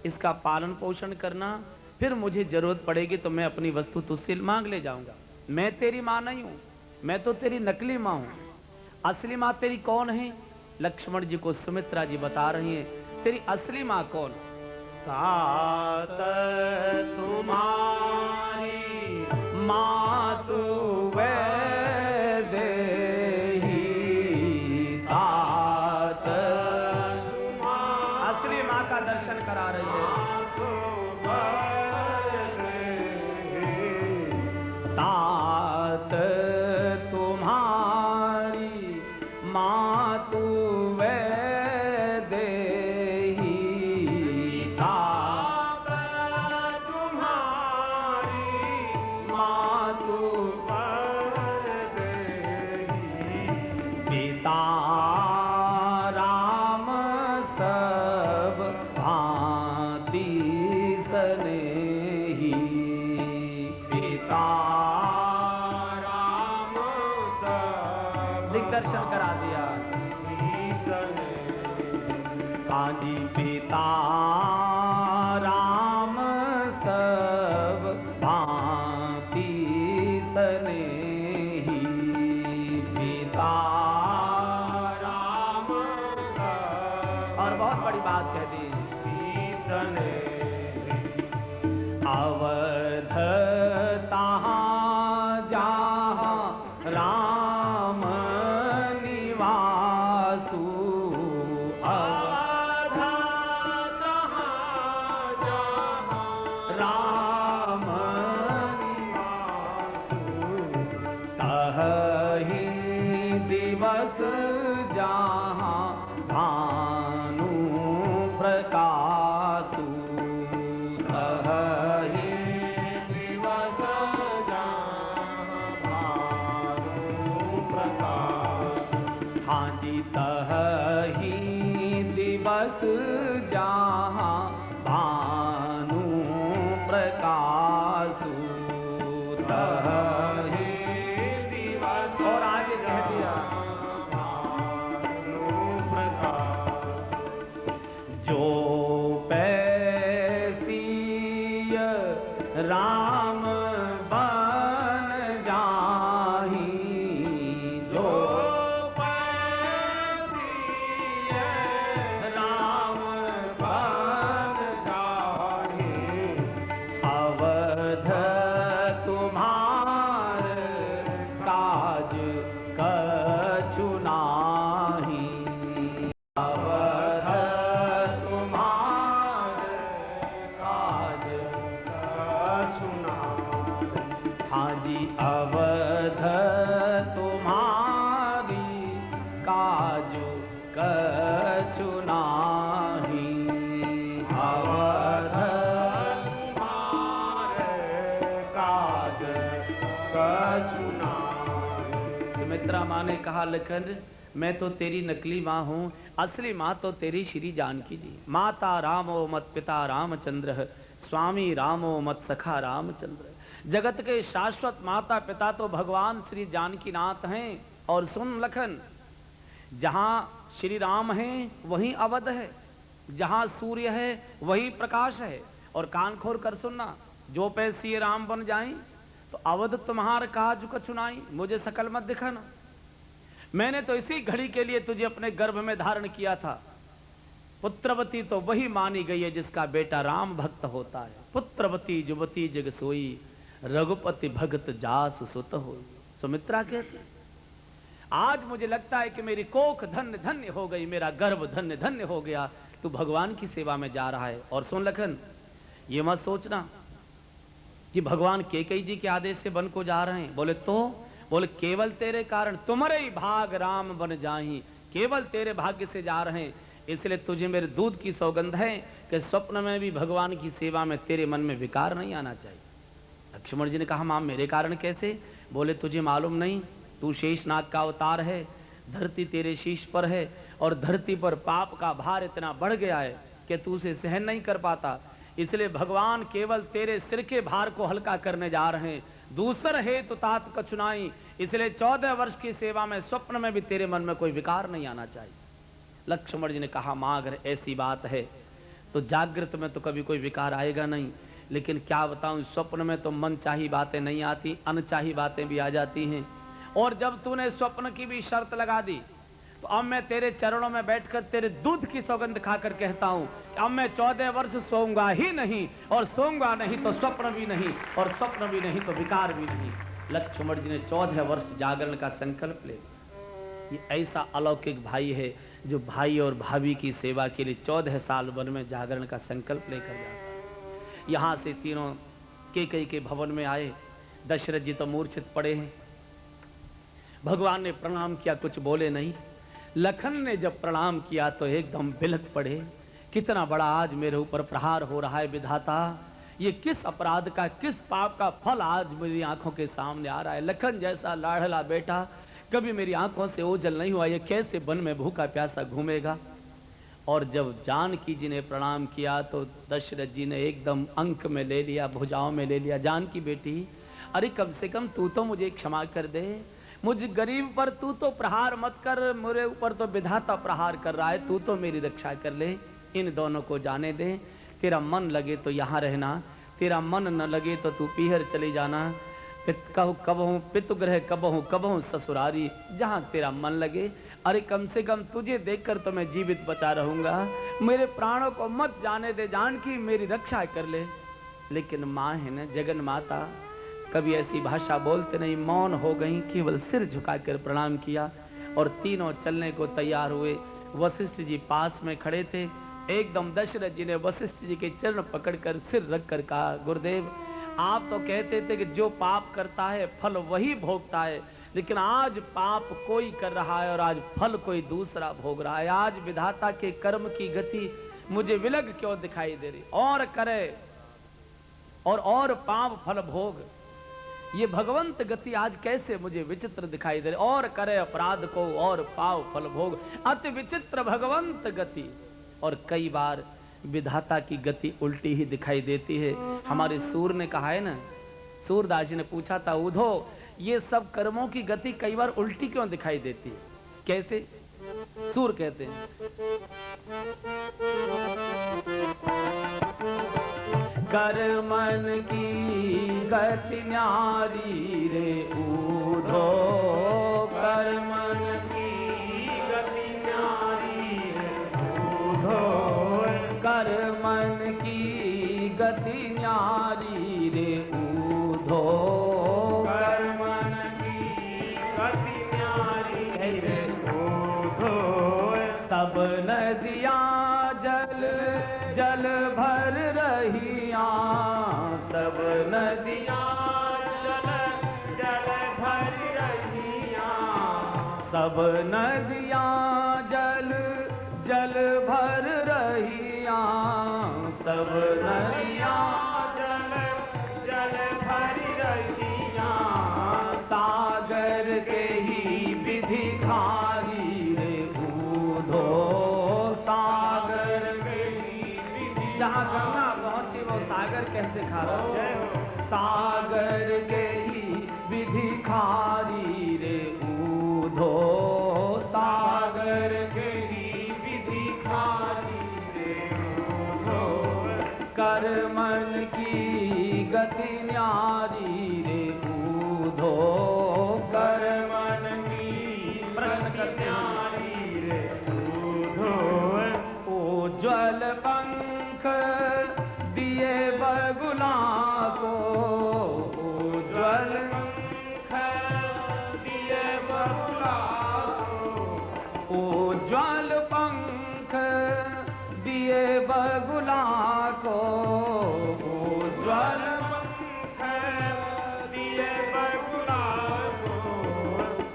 इसका पालन पोषण करना, फिर मुझे जरूरत पड़ेगी तो मैं अपनी वस्तु तुझसे मांग ले जाऊंगा। मैं तेरी मां नहीं हूं, मैं तो तेरी नकली मां हूं। असली मां तेरी कौन है। लक्ष्मण जी को सुमित्रा जी बता रही है तेरी असली मां कौन। तात तुम्हारी मातु वैदेही तात, असली मां का दर्शन करा रही है। तात तुम्हारी मातु वैदेही तात तुम्हारी मातु पिता राम सब भांति सनेही। पिता राम सब दिग्दर्शन करा दिया। काजी पिता राम सब भांति सनेही। पिता राम सब और बहुत बड़ी बात कह दी। अवध तहाँ जहाँ राम निवासु, अवध तहाँ जहाँ राम निवासु, तहि दिवस जहाँ भानु प्रकाशु। तहि दिवस जहाँ भानु प्रकाश, हाँ जी तहि दिवस जहाँ भानु प्रकाशु। तहि दिवस और आगे कह दिया भानु प्रकाश, जो पैसिय राम बन जाही। जो राम बन जाहि अवध तुम्हार काज कछु नाही। अवध कछु नाही। अवध काज कछु नाही। सुमित्रा माँ ने कहा, लखन मैं तो तेरी नकली माँ हूँ, असली माँ तो तेरी श्री जानकी जी। माता रामो मत पिता रामचंद्र, स्वामी रामो मत सखा रामचंद्र। जगत के शाश्वत माता पिता तो भगवान श्री जानकी नाथ हैं। और सुन लखन, जहाँ श्री राम हैं वहीं अवध है, जहाँ सूर्य है वहीं प्रकाश है। और कान खोल कर सुनना, जो पैसी राम बन जाएं तो अवध तुम्हार काज कछु नाई। मुझे सकल मत दिखाना, मैंने तो इसी घड़ी के लिए तुझे अपने गर्भ में धारण किया था। पुत्रवती तो वही मानी गई है जिसका बेटा राम भक्त होता है। पुत्रवती जुवती जग सोई, रघुपति भगत जास सुत होई। सुमित्रा कहती, आज मुझे लगता है कि मेरी कोख धन्य धन्य हो गई, मेरा गर्भ धन्य धन्य हो गया। तू भगवान की सेवा में जा रहा है। और सुन लखन, ये मत सोचना कि भगवान केकई जी के आदेश से वन को जा रहे हैं। बोले केवल तेरे कारण, तुम्हारे ही भाग राम बन जाही, केवल तेरे भाग्य से जा रहे हैं। इसलिए तुझे मेरे दूध की सौगंध है कि स्वप्न में भी भगवान की सेवा में तेरे मन में विकार नहीं आना चाहिए। लक्ष्मण जी ने कहा, मां मेरे कारण कैसे? बोले तुझे मालूम नहीं, तू शेषनाग का अवतार है, धरती तेरे शीश पर है और धरती पर पाप का भार इतना बढ़ गया है कि तू उसे सहन नहीं कर पाता। इसलिए भगवान केवल तेरे सिर के भार को हल्का करने जा रहे हैं। दूसर है तो तात कछुनाई। इसलिए 14 वर्ष की सेवा में स्वप्न में भी तेरे मन में कोई विकार नहीं आना चाहिए। लक्ष्मण जी ने कहा, मां अगर ऐसी बात है तो जागृत में तो कभी कोई विकार आएगा नहीं, लेकिन क्या बताऊं, स्वप्न में तो मन चाही बातें नहीं आती, अनचाही बातें भी आ जाती हैं। और जब तूने स्वप्न की भी शर्त लगा दी तो अब मैं तेरे चरणों में बैठकर तेरे दूध की सौगंध खाकर कहता हूं कि अब मैं 14 वर्ष सोऊंगा ही नहीं, और सोऊंगा नहीं तो स्वप्न भी नहीं, और स्वप्न भी नहीं तो विकार भी नहीं। लक्ष्मण जी ने 14 वर्ष जागरण का संकल्प ले। ये ऐसा अलौकिक भाई है जो भाई और भाभी की सेवा के लिए 14 साल वन में जागरण का संकल्प लेकर जाता है। यहाँ से तीनों केकई के भवन में आए। दशरथ जी तो मूर्छित पड़े हैं। भगवान ने प्रणाम किया, कुछ बोले नहीं। लखन ने जब प्रणाम किया तो एकदम बिलख पड़े, कितना बड़ा आज मेरे ऊपर प्रहार हो रहा है विधाता। ये किस अपराध का, किस पाप का फल आज मेरी आंखों के सामने आ रहा है। लखन जैसा लाडला बेटा कभी मेरी आंखों से ओझल नहीं हुआ, ये कैसे वन में भूखा प्यासा घूमेगा। और जब जानकी जी ने प्रणाम किया तो दशरथ जी ने एकदम अंक में ले लिया, भुजाओं में ले लिया। जानकी बेटी, अरे कम से कम तू तो मुझे क्षमा कर दे, मुझ गरीब पर तू तो प्रहार मत कर, मेरे ऊपर तो विधाता प्रहार कर रहा है, तू तो मेरी रक्षा कर ले। इन दोनों को जाने दे, तेरा मन लगे तो यहाँ रहना, तेरा मन न लगे तो तू पीहर चली जाना। कबहूँ पितुगृह कबहूँ कबहूँ ससुरारी, जहाँ तेरा मन लगे। अरे कम से कम तुझे देखकर तो मैं जीवित बचा रहूंगा, मेरे प्राणों को मत जाने दे जानकी, मेरी रक्षा कर ले। लेकिन माँ है ना, जगन माता, कभी ऐसी भाषा बोलते नहीं, मौन हो गई, केवल सिर झुकाकर प्रणाम किया और तीनों चलने को तैयार हुए। वशिष्ठ जी पास में खड़े थे। एकदम दशरथ जी ने वशिष्ठ जी के चरण पकड़कर सिर रखकर कहा, गुरुदेव आप तो कहते थे कि जो पाप करता है फल वही भोगता है, लेकिन आज पाप कोई कर रहा है और आज फल कोई दूसरा भोग रहा है। आज विधाता के कर्म की गति मुझे विलग क्यों दिखाई दे रही? और करे और पाप फल भोग, ये भगवंत गति आज कैसे मुझे विचित्र दिखाई दे रही। और करे अपराध को और पाव फल भोग, अति विचित्र भगवंत गति। और कई बार विधाता की गति उल्टी ही दिखाई देती है। हमारे सूर ने कहा है ना, सूरदास जी ने पूछा था, उधो ये सब कर्मों की गति कई बार उल्टी क्यों दिखाई देती है? कैसे? सूर कहते हैं, कर्मन की गति न्यारी रे उधो, कर्मन की गति न्यारी उधो, कर्मन की गति न्यारी रे उधो, कर्मन की गति न्यारी ऐसे उधो। सब नदियाँ जल जल भर रहिया, सब नदियाँ जल जल भर रहिया, सब नदियाँ जल जल भर रहिया सब नदिया जल जल भरी रहिया सागर के ही विधि खारी रे बूढ़ो सागर के ही विधि जहाँ गंगा पहुंची वो सागर कैसे खा रहा सागर के ही विधि खारी रे बूढ़ो सागर के ही विधि खारी रे बूढ़ो कर मन की गति न्यारी रे बूढ़ो कर मन की प्रश्न करते न्यारी रे बूढ़ो उज्ज्वल पंख दिए बगुला को उज्ज्वल दिए बगुला उज्ज्वल पंख दिए बगुला को उज्ज्वल दिए बगुला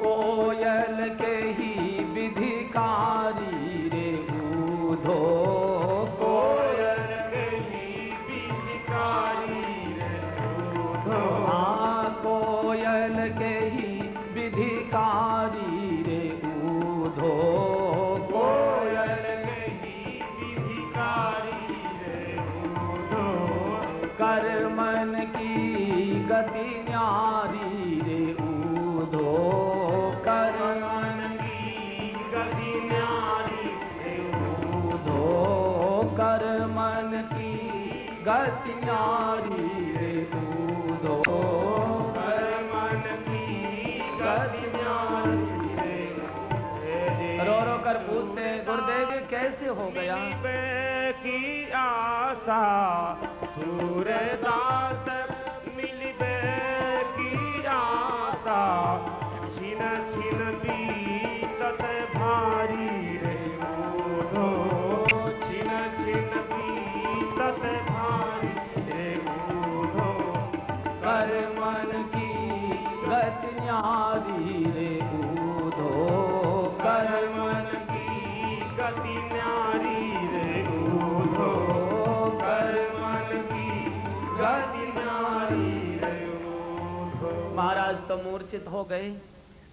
कोयल के ही विधिकारी रे बूढ़ो कोयल के ही विधिकारी रे बूढ़ो कोयल के ही विधिकारी रे बूढ़ो कोयल के ही विधिकारी रे बूढ़ो कर मन की गति न्यारी रे बूढ़ो कर मन की गति न्यारी रे बूढ़ो कर मन की गति न्यारी रे बूढ़ो कर मन की गति न्यारी रे रो रो कर पूछते हैं गुरुदेव ये कैसे हो गया मिलिबे की आशा सूरदास मिलिबे की आशा छिन छिन बीतत भारी रे बूढ़ो छिन छिन बीतत भारी रे बूढ़ो कर मन की गति न्यारी रे बूढ़ो कर मन की गति न्यारी रे बूढ़ो कर मन की गति न्यारी रे बूढ़ो महाराज तो मूर्छित हो गए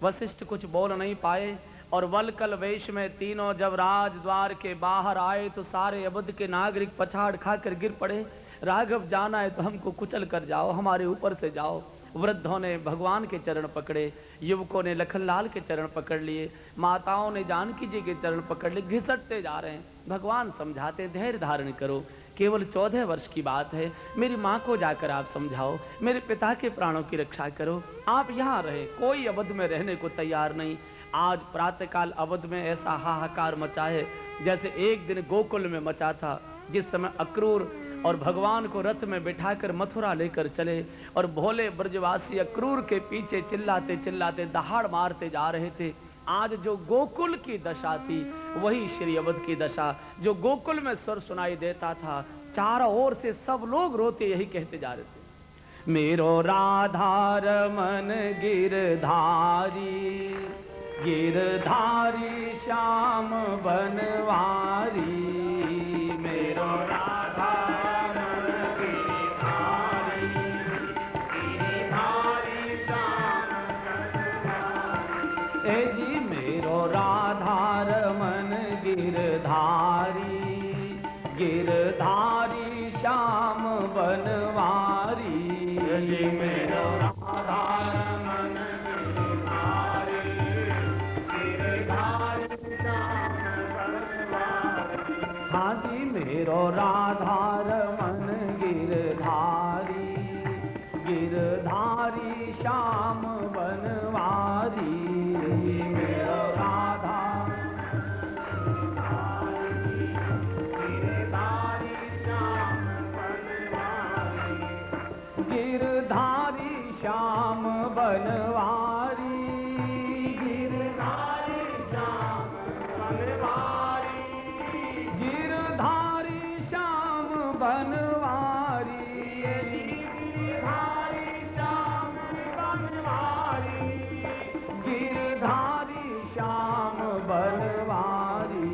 वशिष्ठ कुछ बोल नहीं पाए और वलकल वेश में तीनों जब राजद्वार के बाहर आए तो सारे अवध के नागरिक पछाड़ खाकर गिर पड़े राघव जाना है तो हमको कुचल कर जाओ हमारे ऊपर से जाओ वृद्धों ने भगवान के चरण पकड़े युवकों ने लखनलाल के चरण पकड़ लिए माताओं ने जानकी जी के चरण पकड़ लिए घिसटते जा रहे हैं भगवान समझाते धैर्य धारण करो केवल 14 वर्ष की बात है मेरी माँ को जाकर आप समझाओ मेरे पिता के प्राणों की रक्षा करो आप यहाँ रहे कोई अवध में रहने को तैयार नहीं आज प्रातःकाल अवध में ऐसा हाहाकार मचा है जैसे एक दिन गोकुल में मचा था जिस समय अक्रूर और भगवान को रथ में बिठाकर मथुरा लेकर चले और भोले ब्रजवासी अक्रूर के पीछे चिल्लाते चिल्लाते दहाड़ मारते जा रहे थे आज जो गोकुल की दशा थी वही श्री अवध की दशा जो गोकुल में स्वर सुनाई देता था चारों ओर से सब लोग रोते यही कहते जा रहे थे मेरो राधा रमन गिरधारी गिरधारी श्याम बनवारी मेरो राधा ए जी मेरो राधा रमन गिरधारी गिरधारी श्याम बनवारी जी मेरो राधा रमन गिरधारी गिरधारी श्याम बनवारी हाँ जी मेरो राधा रमन गिरधारी गिरधारी श्याम बनवारी मेरो राधा गिरधारी श्याम बनवारी गिरधारी श्याम बनवारी गिरधारी श्याम बनवारी गिरधारी श्याम बनवारी गिरधारी श्याम बनवारी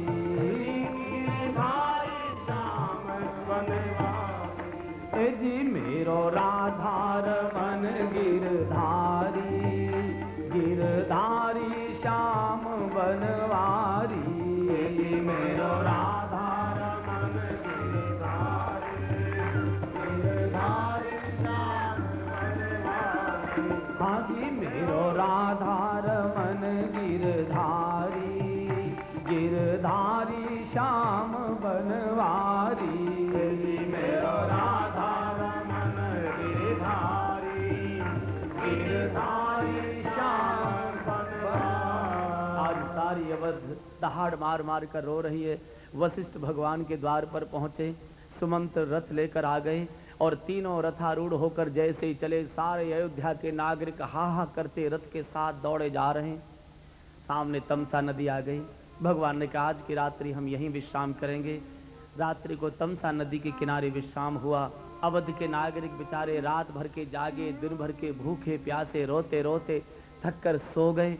बनवारी, मेरो राधा रमन गिरधारी, गिरधारी श्याम बनवारी। आज सारी अवध दहाड़ मार मार कर रो रही है। वशिष्ठ भगवान के द्वार पर पहुंचे, सुमंत रथ लेकर आ गए और तीनों रथारूढ़ होकर जैसे ही चले, सारे अयोध्या के नागरिक हा हा करते रथ के साथ दौड़े जा रहे हैं। सामने तमसा नदी आ गई। भगवान ने कहा आज की रात्रि हम यहीं विश्राम करेंगे। रात्रि को तमसा नदी के किनारे विश्राम हुआ। अवध के नागरिक बेचारे रात भर के जागे, दिन भर के भूखे प्यासे, रोते रोते थक कर सो गए।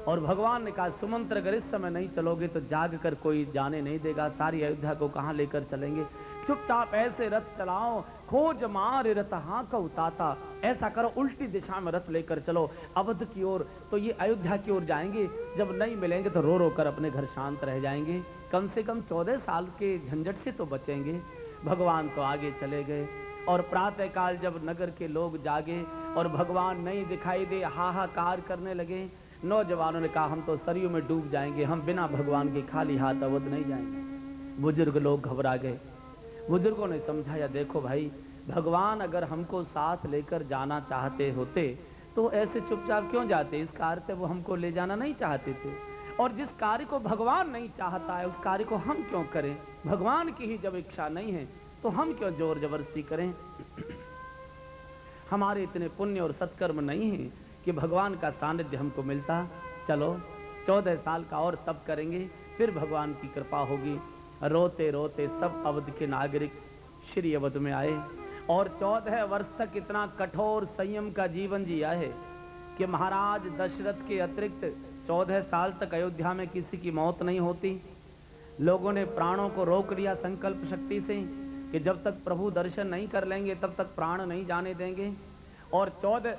और भगवान ने कहा सुमंत्र अगर इस समय नहीं चलोगे तो जाग कर कोई जाने नहीं देगा, सारी अयोध्या को कहाँ लेकर चलेंगे। चुपचाप ऐसे रथ चलाओ, खोज मार रथ हाँ का उताता, ऐसा करो उल्टी दिशा में रथ लेकर चलो अवध की ओर, तो ये अयोध्या की ओर जाएंगे। जब नहीं मिलेंगे तो रो रो कर अपने घर शांत रह जाएंगे, कम से कम 14 साल के झंझट से तो बचेंगे। भगवान तो आगे चले गए और प्रातःकाल जब नगर के लोग जागे और भगवान नहीं दिखाई दे, हाहाकार करने लगे। नौजवानों ने कहा हम तो सरयू में डूब जाएंगे, हम बिना भगवान के खाली हाथ अवध नहीं जाएंगे। बुजुर्ग लोग घबरा गए। बुजुर्गों ने समझाया देखो भाई, भगवान अगर हमको साथ लेकर जाना चाहते होते तो ऐसे चुपचाप क्यों जाते, इस कार्य से वो हमको ले जाना नहीं चाहते थे। और जिस कार्य को भगवान नहीं चाहता है उस कार्य को हम क्यों करें, भगवान की ही जब इच्छा नहीं है तो हम क्यों जोर जबरदस्ती करें। हमारे इतने पुण्य और सत्कर्म नहीं है कि भगवान का सानिध्य हमको मिलता। चलो 14 साल का और तप करेंगे, फिर भगवान की कृपा होगी। रोते रोते सब अवध के नागरिक श्री अवध में आए और 14 वर्ष तक इतना कठोर संयम का जीवन जिया है कि महाराज दशरथ के अतिरिक्त 14 साल तक अयोध्या में किसी की मौत नहीं होती। लोगों ने प्राणों को रोक लिया संकल्प शक्ति से कि जब तक प्रभु दर्शन नहीं कर लेंगे तब तक प्राण नहीं जाने देंगे। और 14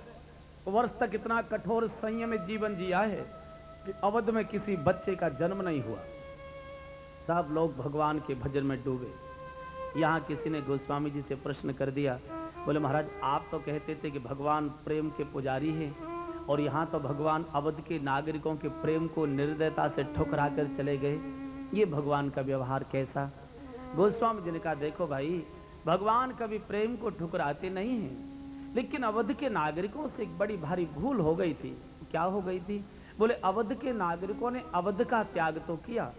वर्ष तक इतना कठोर संयमित जीवन जिया है कि अवध में किसी बच्चे का जन्म नहीं हुआ। सब लोग भगवान के भजन में डूबे। यहाँ किसी ने गोस्वामी जी से प्रश्न कर दिया, बोले महाराज आप तो कहते थे कि भगवान प्रेम के पुजारी हैं और यहाँ तो भगवान अवध के नागरिकों के प्रेम को निर्दयता से ठुकरा कर चले गए, ये भगवान का व्यवहार कैसा। गोस्वामी जी ने कहा देखो भाई, भगवान कभी प्रेम को ठुकराते नहीं हैं, लेकिन अवध के नागरिकों से एक बड़ी भारी भूल हो गई थी। क्या हो गई थी, बोले अवध के नागरिकों ने अवध का त्याग तो किया,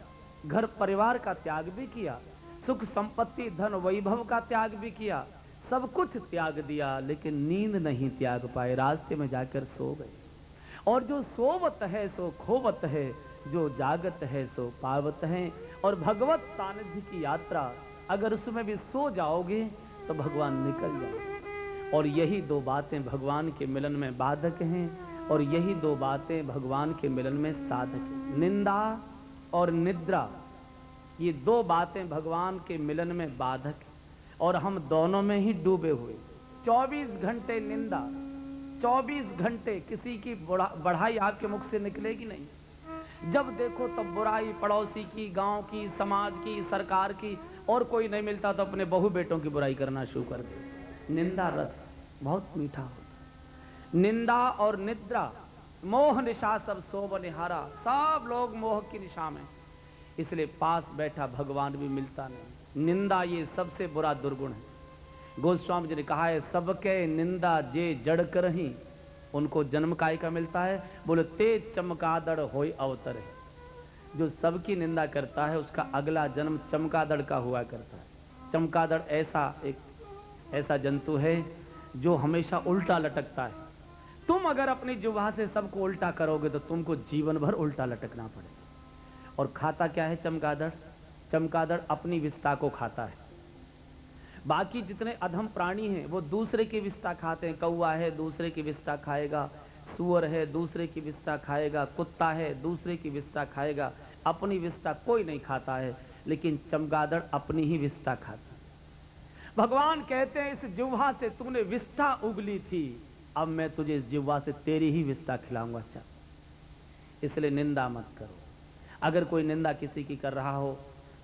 घर परिवार का त्याग भी किया, सुख संपत्ति धन वैभव का त्याग भी किया, सब कुछ त्याग दिया, लेकिन नींद नहीं त्याग पाए, रास्ते में जाकर सो गए। और जो सोवत है सो खोवत है, जो जागत है सो पावत है। और भगवत सानिध्य की यात्रा अगर उसमें भी सो जाओगे तो भगवान निकल जाओगे। और यही दो बातें भगवान के मिलन में बाधक हैं और यही दो बातें भगवान के मिलन में साधक हैं। निंदा और निद्रा, ये दो बातें भगवान के मिलन में बाधक हैं और हम दोनों में ही डूबे हुए। 24 घंटे निंदा, 24 घंटे किसी की बढ़ाई आपके मुख से निकलेगी नहीं। जब देखो तब बुराई, पड़ोसी की, गांव की, समाज की, सरकार की, और कोई नहीं मिलता तो अपने बहू बेटों की बुराई करना शुरू कर दे। निंदा रस बहुत मीठा होता। निंदा और निद्रा, मोह निशा सब सोब निहारा, सब लोग मोह की निशा में, इसलिए पास बैठा भगवान भी मिलता नहीं। निंदा ये सबसे बुरा दुर्गुण है। गोस्वामी जी ने कहा है सबके निंदा जे जड़ कर ही उनको जन्म काय का मिलता है। बोले तेज चमकादड़ होय अवतर है, जो सबकी निंदा करता है उसका अगला जन्म चमकादड़ का हुआ करता है। चमकादड़ ऐसा जंतु है जो हमेशा उल्टा लटकता है। तुम अगर अपनी जुबान से सबको उल्टा करोगे तो तुमको जीवन भर उल्टा लटकना पड़ेगा। और खाता क्या है चमगादड़? चमगादड़ अपनी विस्ता को खाता है। बाकी जितने अधम प्राणी हैं वो दूसरे की विस्ता खाते हैं। कौवा है दूसरे की विस्ता खाएगा, सूअर है दूसरे की विस्ता खाएगा, कुत्ता है दूसरे की विस्ता खाएगा, अपनी विस्ता कोई नहीं खाता है। लेकिन चमगादड़ अपनी ही विस्ता खाता है। भगवान कहते हैं इस जिह्वा से तूने विस्ता उगली थी, अब मैं तुझे इस जिह्वा से तेरी ही विस्ता खिलाऊंगा। अच्छा, इसलिए निंदा मत करो। अगर कोई निंदा किसी की कर रहा हो,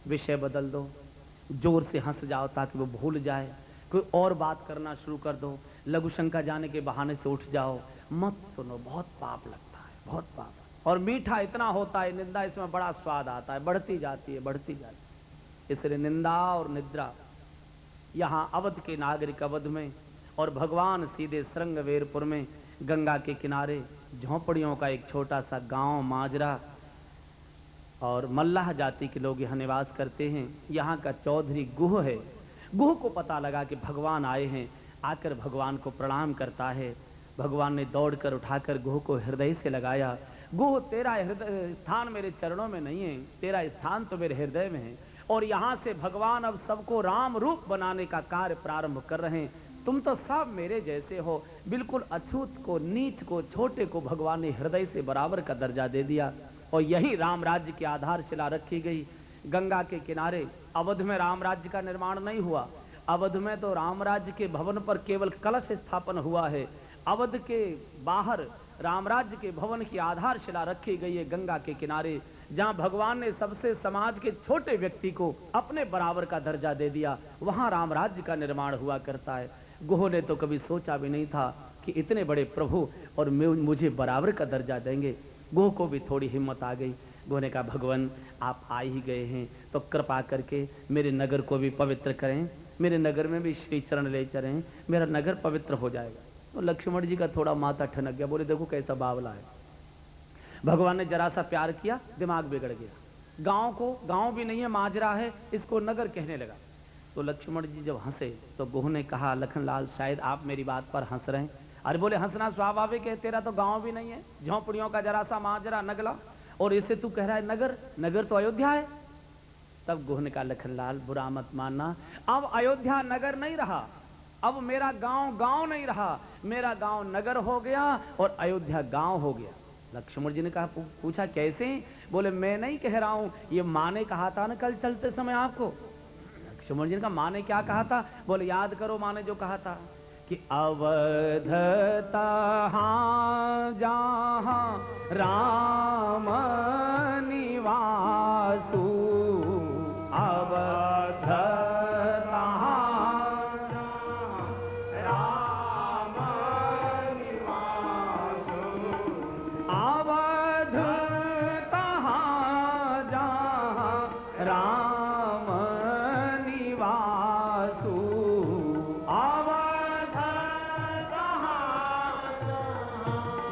विषय बदल दो, जोर से हंस जाओ ताकि वो भूल जाए, कोई और बात करना शुरू कर दो, लघु शंका जाने के बहाने से उठ जाओ, मत सुनो, बहुत पाप लगता है, बहुत पाप। और मीठा इतना होता है निंदा, इसमें बड़ा स्वाद आता है, बढ़ती जाती है, बढ़ती जाती है। इसलिए निंदा और निद्रा। यहाँ अवध के नागरिक अवध में और भगवान सीधे श्रृंगवेरपुर में गंगा के किनारे झोंपड़ियों का एक छोटा सा गांव माजरा, और मल्लाह जाति के लोग यहाँ निवास करते हैं। यहाँ का चौधरी गुह है। गुह को पता लगा कि भगवान आए हैं, आकर भगवान को प्रणाम करता है। भगवान ने दौड़कर उठाकर गुह को हृदय से लगाया। गुह, तेरा हृदय स्थान मेरे चरणों में नहीं है, तेरा स्थान तो मेरे हृदय में है। और यहाँ से भगवान अब सबको राम रूप बनाने का कार्य प्रारंभ कर रहे हैं। तुम तो सब मेरे जैसे हो। बिल्कुल अछूत को, नीच को, छोटे को भगवान ने हृदय से बराबर का दर्जा दे दिया। और यही राम राज्य की आधारशिला रखी गई। गंगा के किनारे अवध में राम राज्य का निर्माण नहीं हुआ। अवध में तो राम राज्य के भवन पर केवल कलश स्थापन हुआ है। अवध के बाहर राम राज्य के भवन की आधारशिला रखी गई है गंगा के किनारे, जहां भगवान ने सबसे समाज के छोटे व्यक्ति को अपने बराबर का दर्जा दे दिया। वहां राम राज्य का निर्माण हुआ करता है। गुह ने तो कभी सोचा भी नहीं था कि इतने बड़े प्रभु और मुझे बराबर का दर्जा देंगे। गुह को भी थोड़ी हिम्मत आ गई। गुह ने कहा, भगवान आप आ ही गए हैं तो कृपा करके मेरे नगर को भी पवित्र करें, मेरे नगर में भी श्री चरण ले चलें, मेरा नगर पवित्र हो जाएगा। तो लक्ष्मण जी का थोड़ा माथा ठनक गया, बोले देखो कैसा बावला है। भगवान ने जरा सा प्यार किया, दिमाग बिगड़ गया। गांव को गांव भी नहीं है, माजरा है, इसको नगर कहने लगा। तो लक्ष्मण जी जब हंसे तो गुह ने कहा, लखनलाल शायद आप मेरी बात पर हंस रहे हैं। अरे बोले हंसना स्वाभाविक है, तेरा तो गांव भी नहीं है, झोंपड़ियों का जरा सा माजरा नगला, और इसे तू कह रहा है नगर? नगर तो अयोध्या है। तब गुह ने कहा, लखनलाल बुरा मत मानना, अब अयोध्या नगर नहीं रहा, अब मेरा गांव गांव नहीं रहा, मेरा गांव नगर हो गया और अयोध्या गांव हो गया। लक्ष्मण जी ने कहा, पूछा कैसे? बोले मैं नहीं कह रहा हूं, ये माँ ने कहा था ना कल चलते समय आपको। लक्ष्मण जी ने कहा, माँ ने क्या कहा था? बोले याद करो माँ ने जो कहा था कि अवध तहाँ जहाँ राम निवासु, अवध तहाँ राम निवासु, अवध तहाँ जहाँ राम निवासु, अवध तहाँ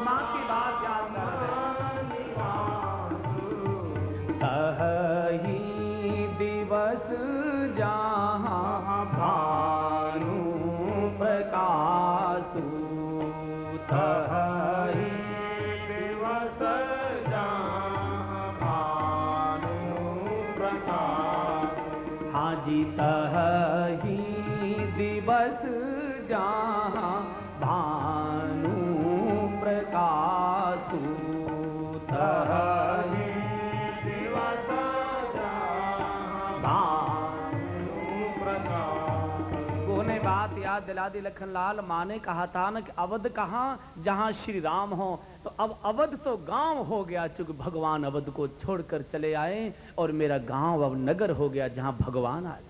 माँ की बात याद कर तही दिवस जहाँ भानु प्रकाशु, तही दिवस जहाँ भानु प्रकाशु, हाँ जी तही दिवस जहाँ भानु प्रकाशु, तही दिवस जहाँ भानु प्रकाशु। गुह ने बात याद दिला दी, लखनलाल माँ ने कहा था ना कि अवध कहाँ जहाँ श्री राम हो, तो अब अवध तो गांव हो गया, चूंकि भगवान अवध को छोड़कर चले आए और मेरा गांव अब नगर हो गया जहां भगवान आए।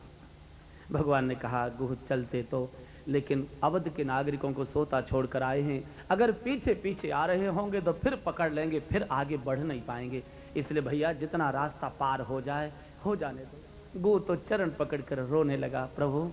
भगवान ने कहा, गुह चलते तो, लेकिन अवध के नागरिकों को सोता छोड़कर आए हैं, अगर पीछे पीछे आ रहे होंगे तो फिर पकड़ लेंगे, फिर आगे बढ़ नहीं पाएंगे, इसलिए भैया जितना रास्ता पार हो जाए हो जाने दो। गुह तो चरण पकड़कर रोने लगा, प्रभु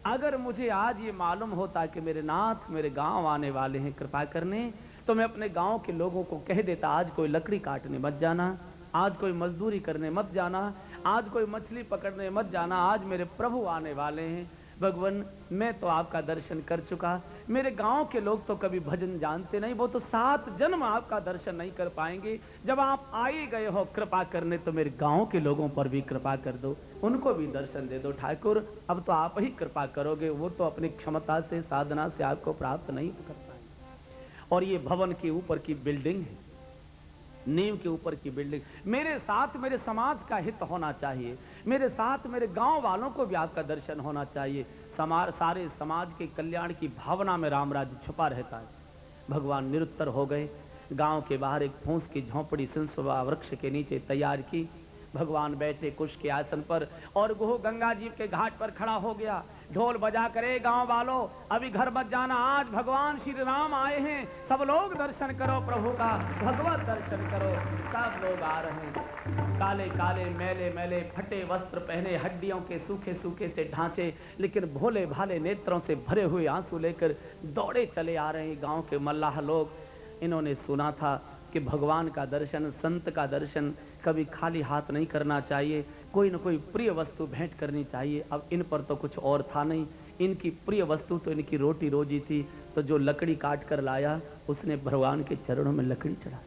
अगर मुझे आज ये मालूम होता कि मेरे नाथ मेरे गांव आने वाले हैं कृपा करने, तो मैं अपने गांव के लोगों को कह देता, आज कोई लकड़ी काटने मत जाना, आज कोई मजदूरी करने मत जाना, आज कोई मछली पकड़ने मत जाना, आज मेरे प्रभु आने वाले हैं। भगवान मैं तो आपका दर्शन कर चुका, मेरे गांव के लोग तो कभी भजन जानते नहीं, वो तो 7 जन्म आपका दर्शन नहीं कर पाएंगे। जब आप आ ही गए हो कृपा करने, तो मेरे गांव के लोगों पर भी कृपा कर दो, उनको भी दर्शन दे दो ठाकुर, अब तो आप ही कृपा करोगे, वो तो अपनी क्षमता से साधना से आपको प्राप्त नहीं कर पाएंगे। और ये भवन के ऊपर की बिल्डिंग है, नींव के ऊपर की बिल्डिंग, मेरे साथ मेरे समाज का हित होना चाहिए, मेरे साथ मेरे गांव वालों को भी आपका दर्शन होना चाहिए, सारे समाज के कल्याण की भावना में राम राज्य छुपा रहता है। भगवान निरुत्तर हो गए। गांव के बाहर एक फूंस की झोंपड़ी सिंसुवा वृक्ष के नीचे तैयार की। भगवान बैठे कुश के आसन पर और गुह गंगा जी के घाट पर खड़ा हो गया। ढोल बजा करे गांव वालों, अभी घर मत जाना, आज भगवान श्री राम आए हैं, सब लोग दर्शन करो प्रभु का, भगवत दर्शन करो। सब लोग आ रहे हैं, काले काले मैले मैले फटे वस्त्र पहने, हड्डियों के सूखे सूखे से ढांचे, लेकिन भोले भाले नेत्रों से भरे हुए आंसू लेकर दौड़े चले आ रहे हैं गांव के मल्लाह लोग। इन्होंने सुना था कि भगवान का दर्शन, संत का दर्शन कभी खाली हाथ नहीं करना चाहिए, कोई न कोई प्रिय वस्तु भेंट करनी चाहिए। अब इन पर तो कुछ और था नहीं, इनकी प्रिय वस्तु तो इनकी रोटी रोजी थी, तो जो लकड़ी काट कर लाया उसने भगवान के चरणों में लकड़ी चढ़ा,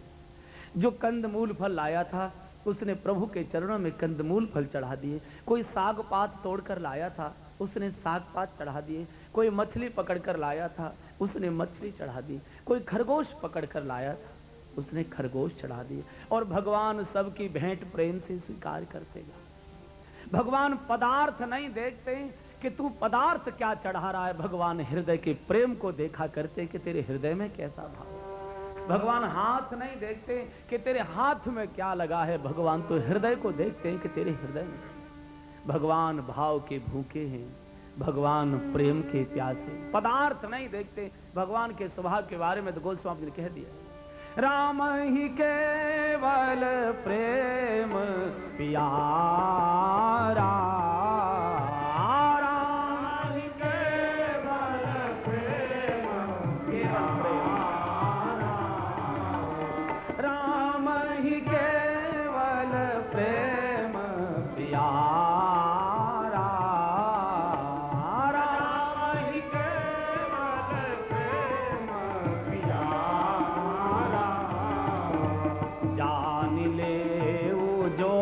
जो कंदमूल फल लाया था उसने प्रभु के चरणों में कंदमूल फल चढ़ा दिए, कोई साग पात तोड़ कर लाया था उसने साग पात चढ़ा दिए, कोई मछली पकड़ कर लाया था उसने मछली चढ़ा दी, कोई खरगोश पकड़ कर लाया था उसने खरगोश चढ़ा दिए। और भगवान सबकी भेंट प्रेम से स्वीकार करते गए। भगवान पदार्थ नहीं देखते कि तू पदार्थ क्या चढ़ा रहा है, भगवान हृदय के प्रेम को देखा करते कि तेरे हृदय में कैसा भाव। भगवान हाथ नहीं देखते कि तेरे हाथ में क्या लगा है, भगवान तो हृदय को देखते हैं कि तेरे हृदय में। भगवान भाव के भूखे हैं, भगवान प्रेम के प्यासे, पदार्थ नहीं देखते। भगवान के स्वभाव के बारे में तो गोस्वामी ने कह दिया, राम ही केवल प्रेम प्यारा, राम ही केवल प्रेम प्यारा, राम ही केवल प्रेम प्यारा, राम ही केवल प्रेम प्यारा, जान ले वो जो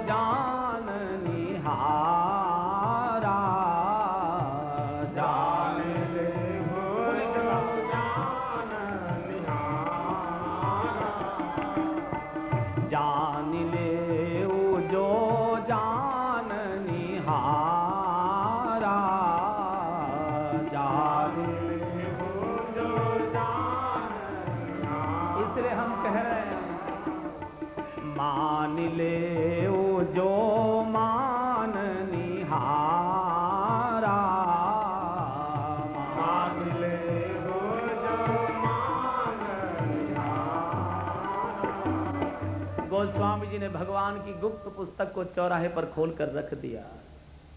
जान निहारा, जान ले वो जो जान निहारा, जान ले वो जो जान निहारा, जान ले वो जो जान निहारा। इसलिए हम कह रहे हैं, मान ले वो जो मान निहारा, मान ले वो जो मान निहारा। गोस्वामी जी ने भगवान की गुप्त पुस्तक को चौराहे पर खोल कर रख दिया।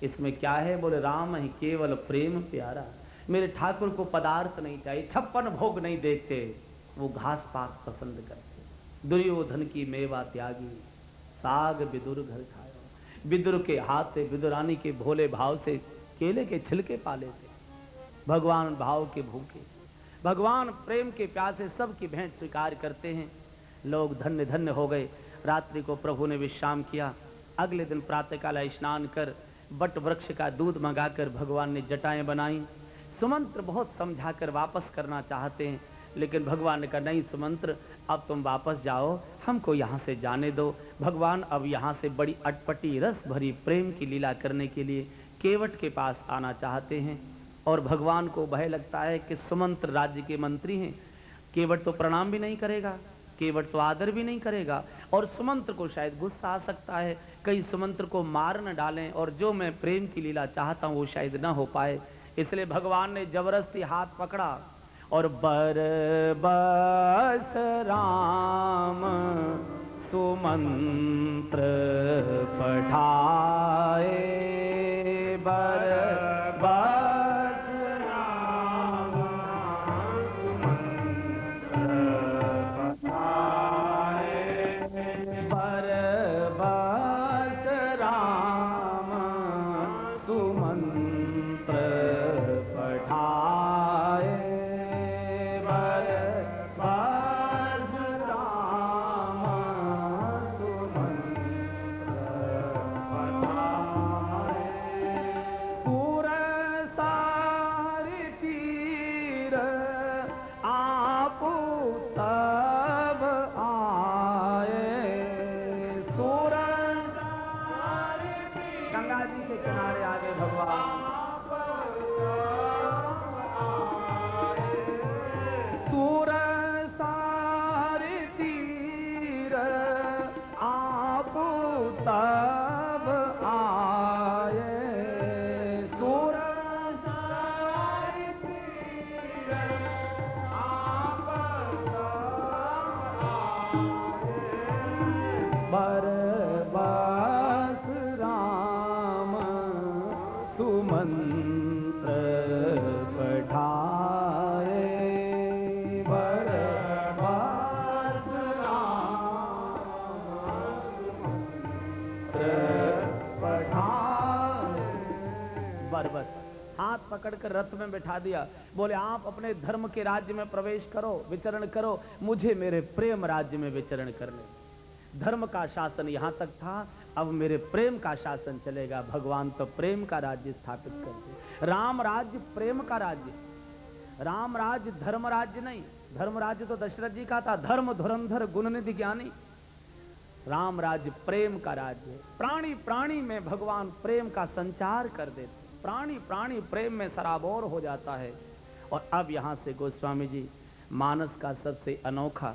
इसमें क्या है? बोले राम ही केवल प्रेम प्यारा। मेरे ठाकुर को पदार्थ नहीं चाहिए, 56 भोग नहीं देखते, वो घास पात पसंद करते। दुर्योधन की मेवा त्यागी, साग विदुर घर खायो। विदुर के हाथ से, विदुरानी के भोले भाव से केले के छिलके पाले थे। भगवान भाव के भूखे, भगवान प्रेम के प्यासे, सबकी भेंट स्वीकार करते हैं। लोग धन्य धन्य हो गए। रात्रि को प्रभु ने विश्राम किया। अगले दिन प्रातःकाल स्नान कर बट वृक्ष का दूध मंगाकर भगवान ने जटाएं बनाई। सुमंत्र बहुत समझाकर वापस करना चाहते हैं, लेकिन भगवान ने कहा नहीं सुमंत्र, अब तुम वापस जाओ, हमको यहाँ से जाने दो। भगवान अब यहाँ से बड़ी अटपटी रस भरी प्रेम की लीला करने के लिए केवट के पास आना चाहते हैं। और भगवान को भय लगता है कि सुमंत्र राज्य के मंत्री हैं, केवट तो प्रणाम भी नहीं करेगा, केवट तो आदर भी नहीं करेगा, और सुमंत्र को शायद गुस्सा आ सकता है, कहीं सुमंत्र को मार न डालें और जो मैं प्रेम की लीला चाहता हूँ वो शायद न हो पाए। इसलिए भगवान ने जबरदस्ती हाथ पकड़ा और बरबस राम सुमंत्र पठाए, बरबस राम सुमंत्र पठाए, बरबस राम सुमंत्र पठाए, बरबस राम सुमंत्र पठाए। पूर सारी तीर आप तब आए, सूर सारी तीर, गंगा जी के किनारे आ गए भगवान। सूर सारी तीर आप तब आए, सूर मंत्र पठाए बस हाथ पकड़कर रथ में बैठा दिया। बोले आप अपने धर्म के राज्य में प्रवेश करो, विचरण करो, मुझे मेरे प्रेम राज्य में विचरण करने। धर्म का शासन यहां तक था, अब मेरे प्रेम का शासन चलेगा। भगवान तो प्रेम का राज्य स्थापित करते। राम राज्य प्रेम का राज्य, राम राज्य धर्म राज्य नहीं। धर्म राज्य तो दशरथ जी का था, धर्म धुरंधर गुणनिधि ज्ञानी। राम राज्य प्रेम का राज्य। प्राणी प्राणी में भगवान प्रेम का संचार कर देते, प्राणी प्राणी प्रेम में सराबोर हो जाता है। और अब यहां से गोस्वामी जी मानस का सबसे अनोखा,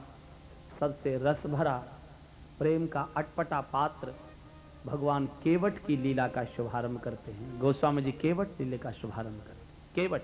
सबसे रस भरा, प्रेम का अटपटा पात्र भगवान केवट की लीला का शुभारंभ करते हैं। गोस्वामी जी केवट लीला का शुभारंभ करते। केवट